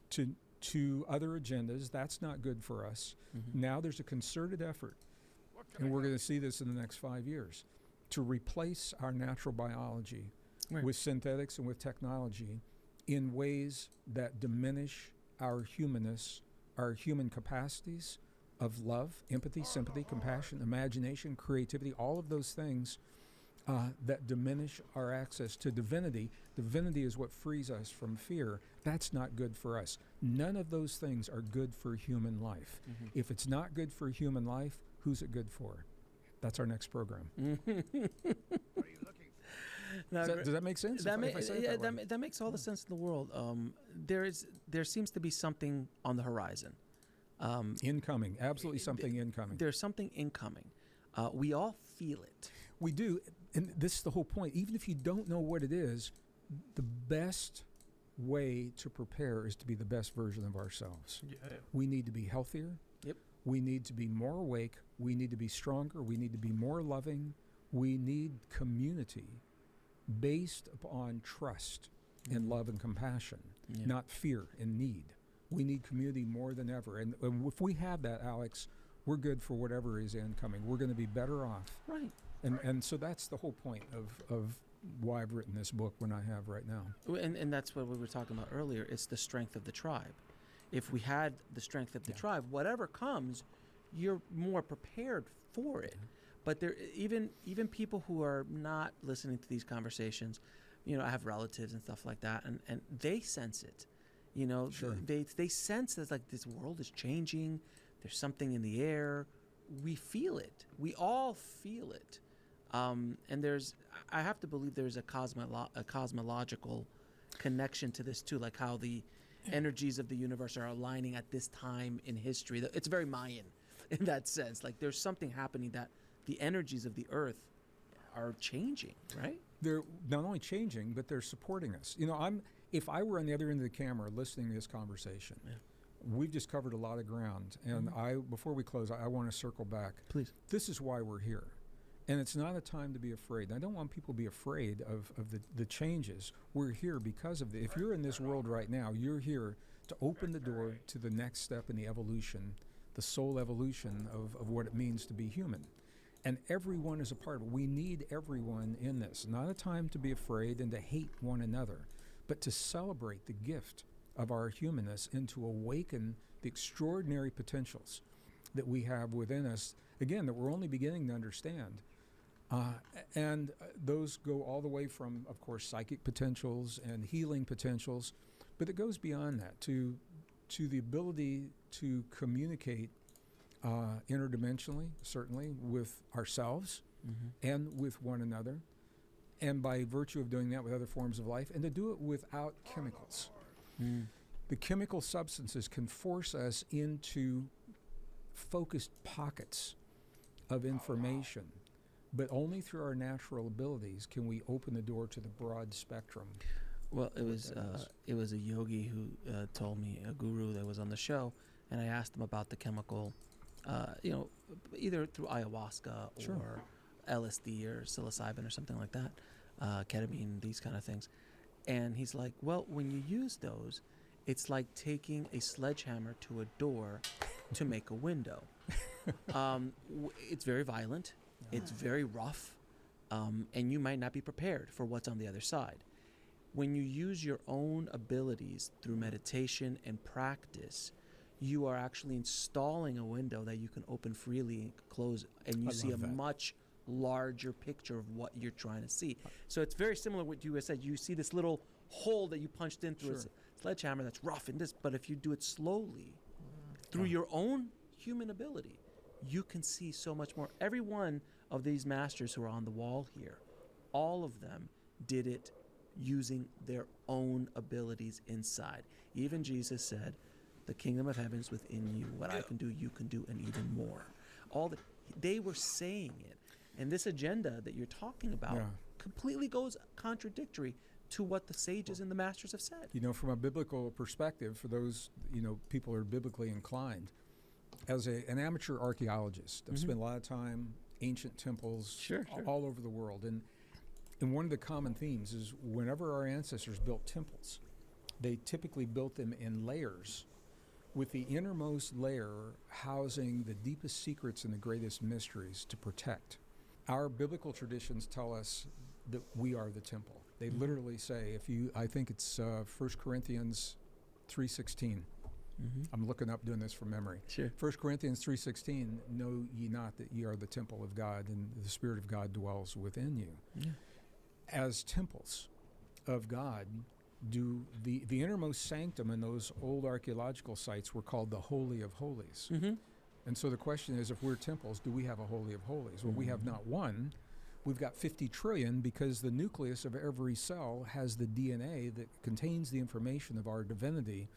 to other agendas. That's not good for us. Now there's a concerted effort, and we're going to see this in the next 5 years, to replace our natural biology with synthetics and with technology in ways that diminish our humanness, our human capacities of love, empathy, sympathy, compassion, imagination, creativity, all of those things that diminish our access to divinity. Divinity is what frees us from fear. That's not good for us. None of those things are good for human life. If it's not good for human life, who's it good for? That's our next program. Does that make sense? That makes all the sense in the world. There seems to be something on the horizon. Incoming, absolutely something incoming. There's something incoming. We all feel it. We do, and this is the whole point. Even if you don't know what it is, the best way to prepare is to be the best version of ourselves. We need to be healthier. We need to be more awake. We need to be stronger. We need to be more loving. We need community based upon trust and love and compassion, not fear and need. We need community more than ever. And if we have that, Alex, we're good for whatever is incoming. We're going to be better off. Right. And so that's the whole point of why I've written this book when I have right now. And that's what we were talking about earlier. It's the strength of the tribe. If we had the strength of the tribe, whatever comes, you're more prepared for it. But there, even people who are not listening to these conversations, I have relatives and stuff like that, and they sense it. They sense that like this world is changing. There's something in the air. We feel it. We all feel it. And I have to believe there's a cosmological connection to this too, like how the energies of the universe are aligning at this time in history. It's very Mayan in that sense. Like there's something happening that the energies of the earth are changing, right? They're not only changing, but they're supporting us. If I were on the other end of the camera listening to this conversation, we've just covered a lot of ground. And before we close, I want to circle back. Please. This is why we're here. And it's not a time to be afraid. And I don't want people to be afraid of the changes. We're here because of if you're in this world right now, you're here to open the door to the next step in the evolution, the soul evolution of what it means to be human. And everyone is a part of it. We need everyone in this. Not a time to be afraid and to hate one another, but to celebrate the gift of our humanness and to awaken the extraordinary potentials that we have within us, again, that we're only beginning to understand. And those go all the way from, of course, psychic potentials and healing potentials, but it goes beyond that to the ability to communicate interdimensionally, certainly, with ourselves and with one another, and by virtue of doing that with other forms of life, and to do it without chemicals. The chemical substances can force us into focused pockets of information, but only through our natural abilities can we open the door to the broad spectrum. Well, it was a yogi who told me, a guru that was on the show, and I asked him about the chemical, either through ayahuasca or LSD or psilocybin or something like that, ketamine, these kind of things. And he's like, well, when you use those, it's like taking a sledgehammer to a door to make a window. It's very violent. It's very rough. And you might not be prepared for what's on the other side. When you use your own abilities through meditation and practice, you are actually installing a window that you can open freely and close, and you see a much larger picture of what you're trying to see. So it's very similar to what you said. You see this little hole that you punched in through a sledgehammer that's rough in this, but if you do it slowly, through your own human ability, you can see so much more. Every one of these masters who are on the wall here, all of them did it using their own abilities inside. Even Jesus said, the kingdom of heaven is within you. What I can do, you can do, and even more. They were saying it. And this agenda that you're talking about completely goes contradictory to what the sages and the masters have said. From a biblical perspective, for those, people who are biblically inclined, as an amateur archaeologist, I've spent a lot of time ancient temples all over the world. And one of the common themes is whenever our ancestors built temples, they typically built them in layers, with the innermost layer housing the deepest secrets and the greatest mysteries to protect. Our biblical traditions tell us that we are the temple. They literally say, I think it's 1 Corinthians 3:16. I'm looking up, doing this from memory. Sure. 1 Corinthians 3:16, know ye not that ye are the temple of God, and the Spirit of God dwells within you. Yeah. As temples of God, do the innermost sanctum in those old archaeological sites were called the Holy of Holies. And so the question is, if we're temples, do we have a Holy of Holies? Well, we have not one. We've got 50 trillion, because the nucleus of every cell has the DNA that contains the information of our divinity.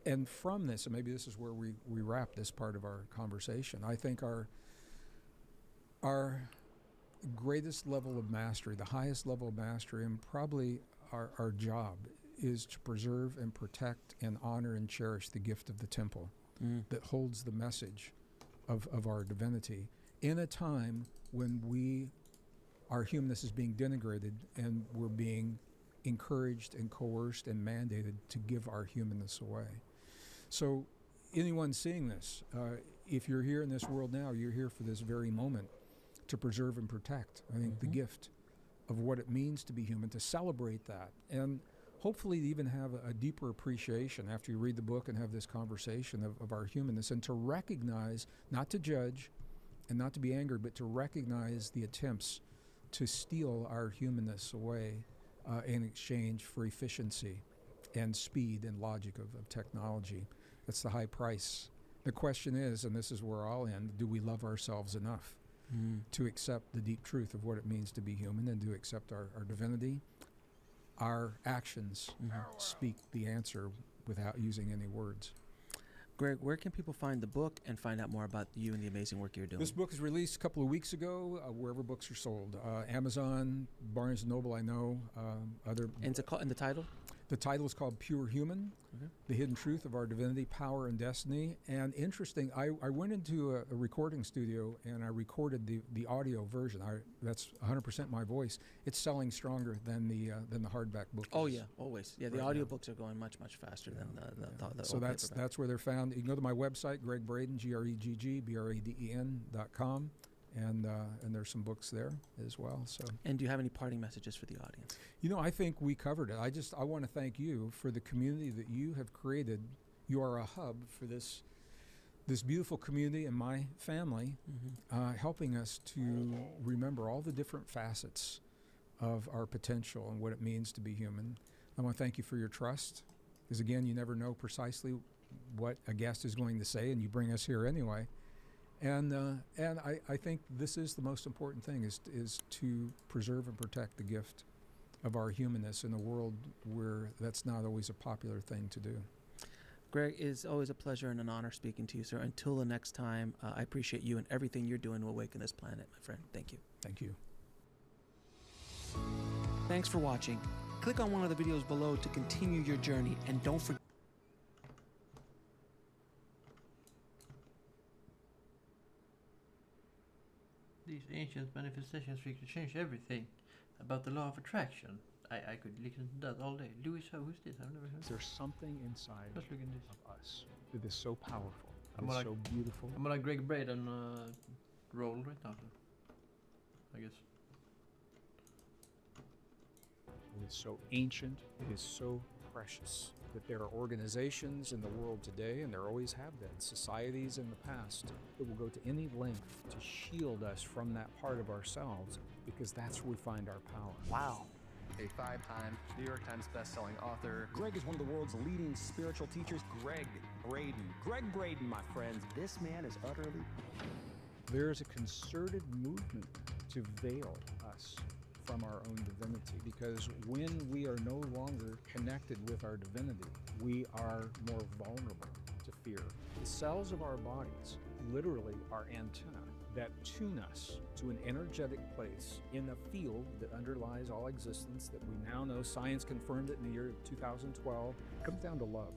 And from this, and maybe this is where we wrap this part of our conversation, I think our greatest level of mastery, the highest level of mastery, and probably our job, is to preserve and protect and honor and cherish the gift of the temple that holds the message of our divinity in a time when our humanness is being denigrated and we're being encouraged and coerced and mandated to give our humanness away. So anyone seeing this, if you're here in this world now, you're here for this very moment to preserve and protect, I think, the gift of what it means to be human, to celebrate that, and hopefully to even have a deeper appreciation after you read the book and have this conversation of our humanness, and to recognize, not to judge and not to be angered, but to recognize the attempts to steal our humanness away in exchange for efficiency and speed and logic of technology. That's the high price. The question is, and this is where I'll end, do we love ourselves enough to accept the deep truth of what it means to be human and to accept our divinity? Our actions speak the answer without using any words. Greg, where can people find the book and find out more about you and the amazing work you're doing? This book was released a couple of weeks ago, wherever books are sold. Amazon, Barnes & Noble, I know, other... And the title? The title is called Pure Human, The Hidden Truth of Our Divinity, Power, and Destiny. And interesting, I went into a recording studio and I recorded the audio version. That's 100% my voice. It's selling stronger than the hardback book. Oh, yeah, always. Yeah, the audiobooks are going much, much faster than the So that's where they're found. You can go to my website, Greg Braden, GregBraden.com. And there's some books there as well. So. And do you have any parting messages for the audience? You know, I think we covered it. I want to thank you for the community that you have created. You are a hub for this beautiful community and my family, helping us to remember all the different facets of our potential and what it means to be human. I want to thank you for your trust, because again, you never know precisely what a guest is going to say, and you bring us here anyway. And I think this is the most important thing, is to preserve and protect the gift of our humanness in a world where that's not always a popular thing to do. Greg, it's always a pleasure and an honor speaking to you, sir. Until the next time, I appreciate you and everything you're doing to awaken this planet, my friend. Thank you. Thank you. Thanks for watching. Click on one of the videos below to continue your journey, and don't forget. These ancient manifestations could change everything about the law of attraction. I could listen to that all day. Louis, who's this? I've never heard. There's something inside Let's look at this. of us that is so powerful, I'm it's like- so beautiful. I'm on a Greg Braden roll right now, so I guess. It is so ancient, it is so precious, that there are organizations in the world today, and there always have been, societies in the past, that will go to any length to shield us from that part of ourselves, because that's where we find our power. Wow. A 5-time New York Times best-selling author. Greg is one of the world's leading spiritual teachers. Greg Braden. Greg Braden, my friends. This man is utterly... There's a concerted movement to veil us from our own divinity, because when we are no longer connected with our divinity, we are more vulnerable to fear. The cells of our bodies literally are antennae that tune us to an energetic place in the field that underlies all existence that we now know. Science confirmed it in the year 2012. It comes down to love.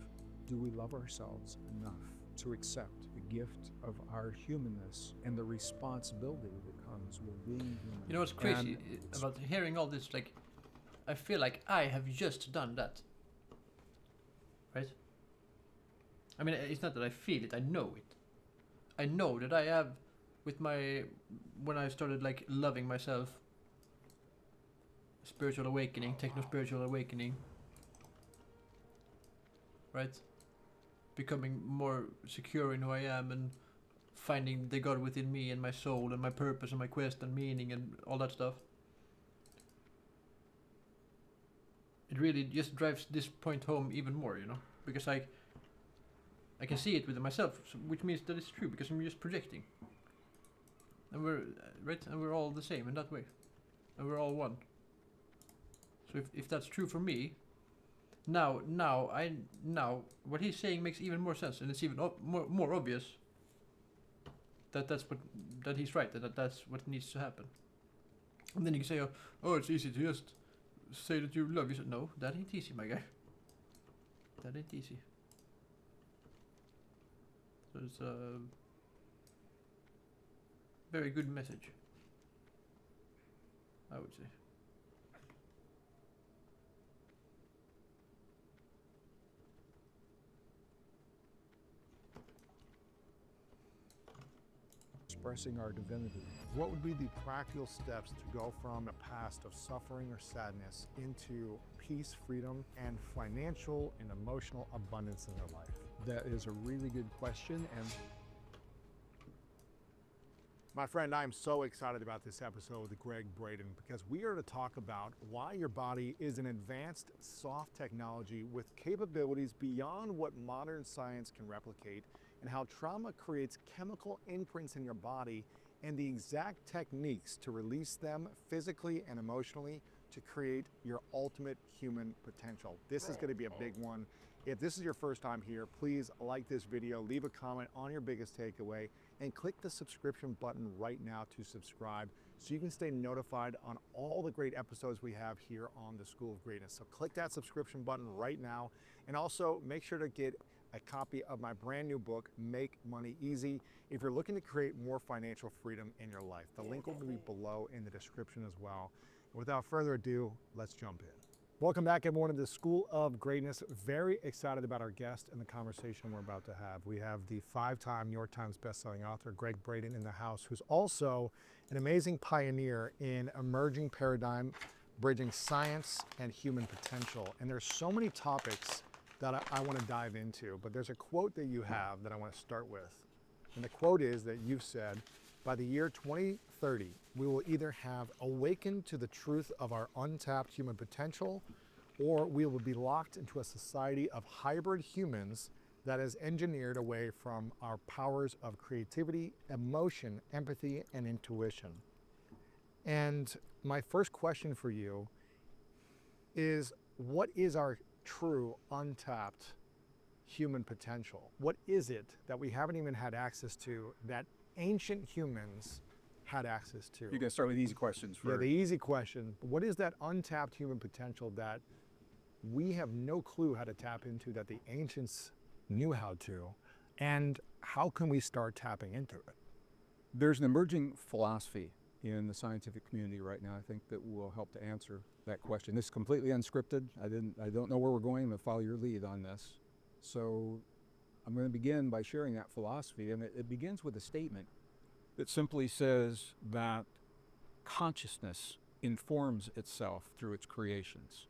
Do we love ourselves enough to accept the gift of our humanness and the responsibility that comes with being human. You know what's crazy about hearing all this? Like, I feel like I have just done that. Right? I mean, it's not that I feel it, I know it. I know that I have, when I started like loving myself, spiritual awakening, techno-spiritual awakening, right? Becoming more secure in who I am and finding the God within me and my soul and my purpose and my quest and meaning and all that stuff. It really just drives this point home even more, you know? Because I can see it within myself, which means that it's true, because I'm just projecting. And we're, right? And we're all the same in that way. And we're all one. So if that's true for me, now what he's saying makes even more sense, and it's even more obvious that he's right, that's what needs to happen. And then you can say, oh, it's easy to just say that you love yourself. No, that ain't easy, my guy. That ain't easy. So it's a very good message, I would say. Expressing our divinity. What would be the practical steps to go from a past of suffering or sadness into peace, freedom, and financial and emotional abundance in their life? That is a really good question, and my friend, I am so excited about this episode with Greg Braden because we are to talk about why your body is an advanced soft technology with capabilities beyond what modern science can replicate, and how trauma creates chemical imprints in your body and the exact techniques to release them physically and emotionally to create your ultimate human potential. This is going to be a big one. If this is your first time here, please like this video, leave a comment on your biggest takeaway, and click the subscription button right now to subscribe so you can stay notified on all the great episodes we have here on the School of Greatness. So click that subscription button right now, and also make sure to get a copy of my brand new book, Make Money Easy, if you're looking to create more financial freedom in your life. The link will be below in the description as well. Without further ado, let's jump in. Welcome back, everyone, to the School of Greatness. Very excited about our guest and the conversation we're about to have. We have the 5-time New York Times bestselling author, Greg Braden, in the house, who's also an amazing pioneer in emerging paradigm, bridging science and human potential. And there's so many topics that I want to dive into, but there's a quote that you have that I want to start with. And the quote is that you've said, by the year 2030, we will either have awakened to the truth of our untapped human potential, or we will be locked into a society of hybrid humans that is engineered away from our powers of creativity, emotion, empathy, and intuition. And my first question for you is, what is our true untapped human potential? What is it that we haven't even had access to that ancient humans had access to? you're going to start with easy questions first. Yeah, the easy question. What is that untapped human potential that we have no clue how to tap into that the ancients knew how to? And how can we start tapping into it? There's an emerging philosophy in the scientific community right now, I think, that will help to answer that question. This is completely unscripted. I don't know where we're going. I'm going to follow your lead on this. So I'm going to begin by sharing that philosophy, and it begins with a statement that simply says that consciousness informs itself through its creations.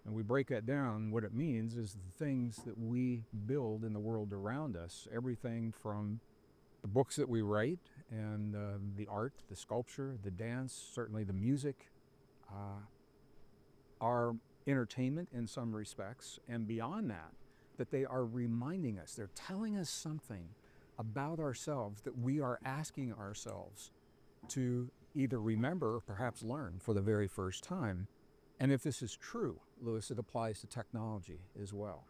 And we break that down. What it means is the things that we build in the world around us, everything from the books that we write and the art, the sculpture, the dance, certainly the music, our entertainment in some respects, and beyond that, that they are reminding us, they're telling us something about ourselves that we are asking ourselves to either remember or perhaps learn for the very first time. And if this is true, Lewis, it applies to technology as well.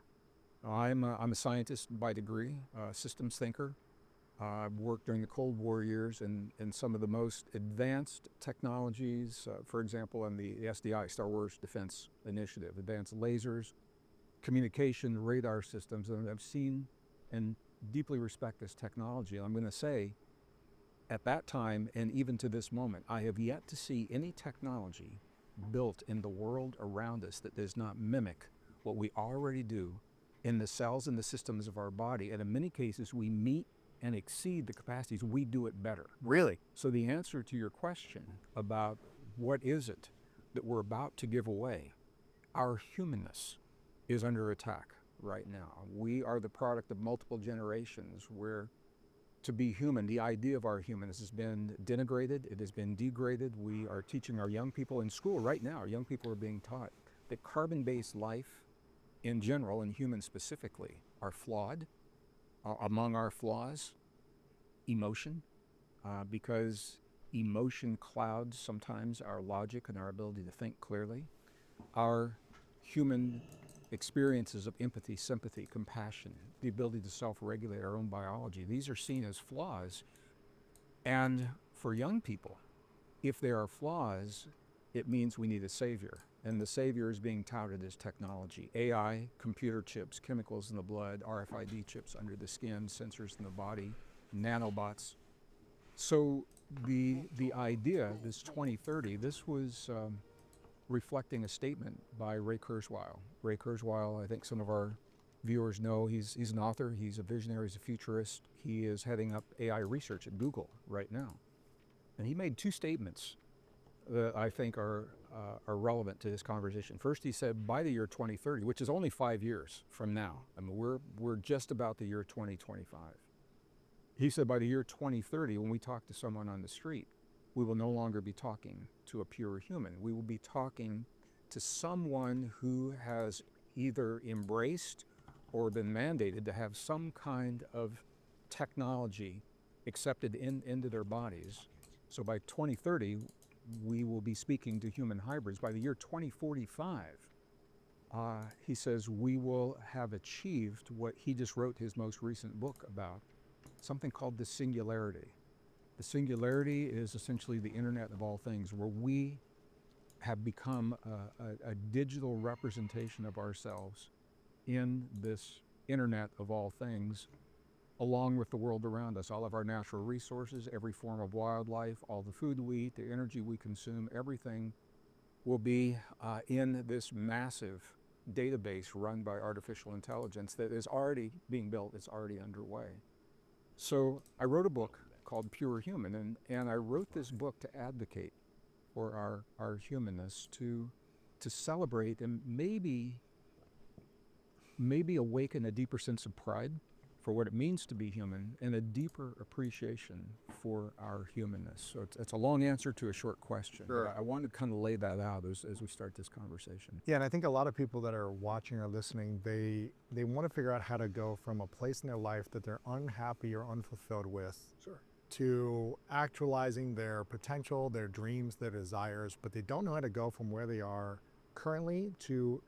I'm a scientist by degree, a systems thinker. I've worked during the Cold War years in some of the most advanced technologies, for example, in the SDI, Star Wars Defense Initiative, advanced lasers, communication, radar systems, and I've seen and deeply respect this technology. I'm going to say, at that time and even to this moment, I have yet to see any technology built in the world around us that does not mimic what we already do in the cells and the systems of our body. And in many cases, we meet and exceed the capacities. We do it better. Really? So the answer to your question about what is it that we're about to give away, our humanness is under attack right now. We are the product of multiple generations where to be human, the idea of our humanness has been denigrated, it has been degraded. We are teaching our young people in school right now, our young people are being taught that carbon-based life in general and humans specifically are flawed. Among our flaws, emotion, because emotion clouds sometimes our logic and our ability to think clearly. Our human experiences of empathy, sympathy, compassion, the ability to self-regulate our own biology, these are seen as flaws. And for young people, if there are flaws, it means we need a savior. And the savior is being touted as technology. AI, computer chips, chemicals in the blood, RFID chips under the skin, sensors in the body, nanobots. So the idea, this 2030, this was reflecting a statement by Ray Kurzweil. Ray Kurzweil, I think some of our viewers know, he's an author, he's a visionary, he's a futurist. He is heading up AI research at Google right now. And he made two statements that I think are relevant to this conversation. First, he said by the year 2030, which is only 5 years from now, I mean, we're just about the year 2025. He said by the year 2030, when we talk to someone on the street, we will no longer be talking to a pure human. We will be talking to someone who has either embraced or been mandated to have some kind of technology accepted into their bodies. So by 2030, we will be speaking to human hybrids. By the year 2045, he says we will have achieved what he just wrote his most recent book about, something called the singularity. The singularity is essentially the internet of all things, where we have become a digital representation of ourselves in this internet of all things, along with the world around us. All of our natural resources, every form of wildlife, all the food we eat, the energy we consume, everything will be in this massive database run by artificial intelligence that is already being built, it's already underway. So I wrote a book called Pure Human, and I wrote this book to advocate for our humanness, to celebrate and maybe awaken a deeper sense of pride for what it means to be human and a deeper appreciation for our humanness. So it's a long answer to a short question. Sure. But I wanted to kind of lay that out as we start this conversation. Yeah, and I think a lot of people that are watching or listening, they want to figure out how to go from a place in their life that they're unhappy or unfulfilled with, Sure, to actualizing their potential, their dreams, their desires, but they don't know how to go from where they are currently to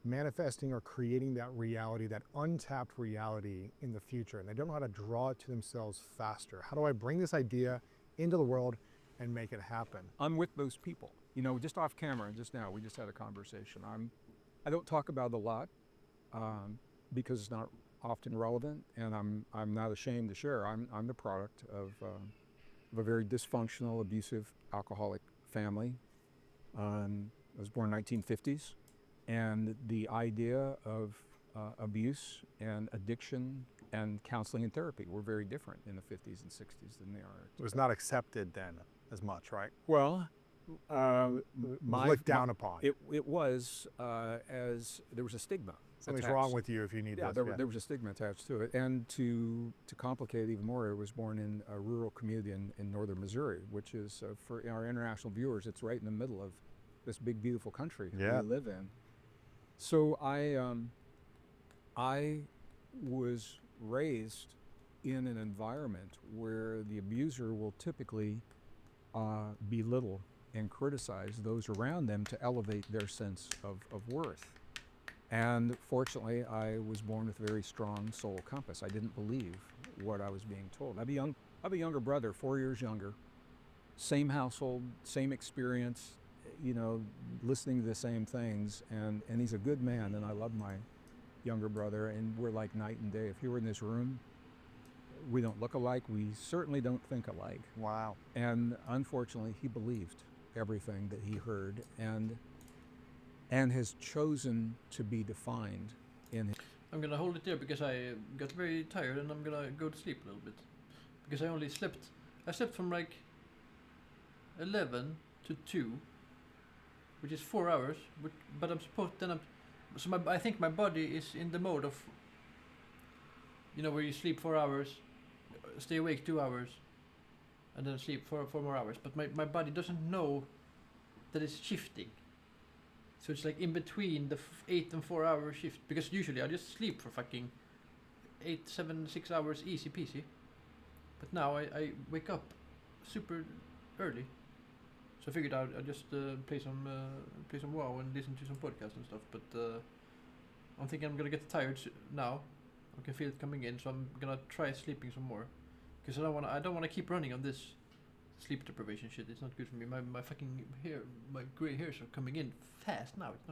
manifesting or creating that reality, that untapped reality in the future. And they don't know how to draw it to themselves faster. How do I bring this idea into the world and make it happen? I'm with those people. You know, just off camera, just now, we just had a conversation. I don't talk about it a lot because it's not often relevant, and I'm not ashamed to share. I'm the product of a very dysfunctional, abusive, alcoholic family. I was born in the 1950s, and the idea of abuse and addiction and counseling and therapy were very different in the 50s and 60s than they are. It was not accepted then as much, right? Well, looked down upon. It was as there was a stigma. Something's attached. wrong with you if you need this. There was a stigma attached to it. And to complicate it even more, I was born in a rural community in northern Missouri, which is, for our international viewers, it's right in the middle of this big, beautiful country we live in. So I was raised in an environment where the abuser will typically belittle and criticize those around them to elevate their sense of worth. And fortunately, I was born with a very strong soul compass. I didn't believe what I was being told. I have a younger brother, 4 years younger, same household, same experience, you know, listening to the same things, and he's a good man, and I love my younger brother, and we're like night and day. If he were in this room, We don't look alike. We certainly don't think alike. Wow. And unfortunately, he believed everything that he heard and has chosen to be defined in his. I'm gonna hold it there because I got very tired and I'm gonna go to sleep a little bit. Because I slept from like 11 to 2, which is 4 hours, but I'm supposed, I think my body is in the mode of, you know, where you sleep 4 hours, stay awake 2 hours, and then sleep for 4 more hours. But my body doesn't know that it's shifting. So it's like in between the 8 and 4 hour shift. Because usually I just sleep for fucking 8, 7, 6 hours easy peasy. But now I wake up super early. So I figured I'd just play some WoW and listen to some podcasts and stuff. But I'm thinking I'm gonna get tired now. I can feel it coming in, so I'm gonna try sleeping some more. Because I don't wanna keep running on this sleep deprivation shit. It's not good for me. My fucking hair, my gray hairs are coming in fast now. It's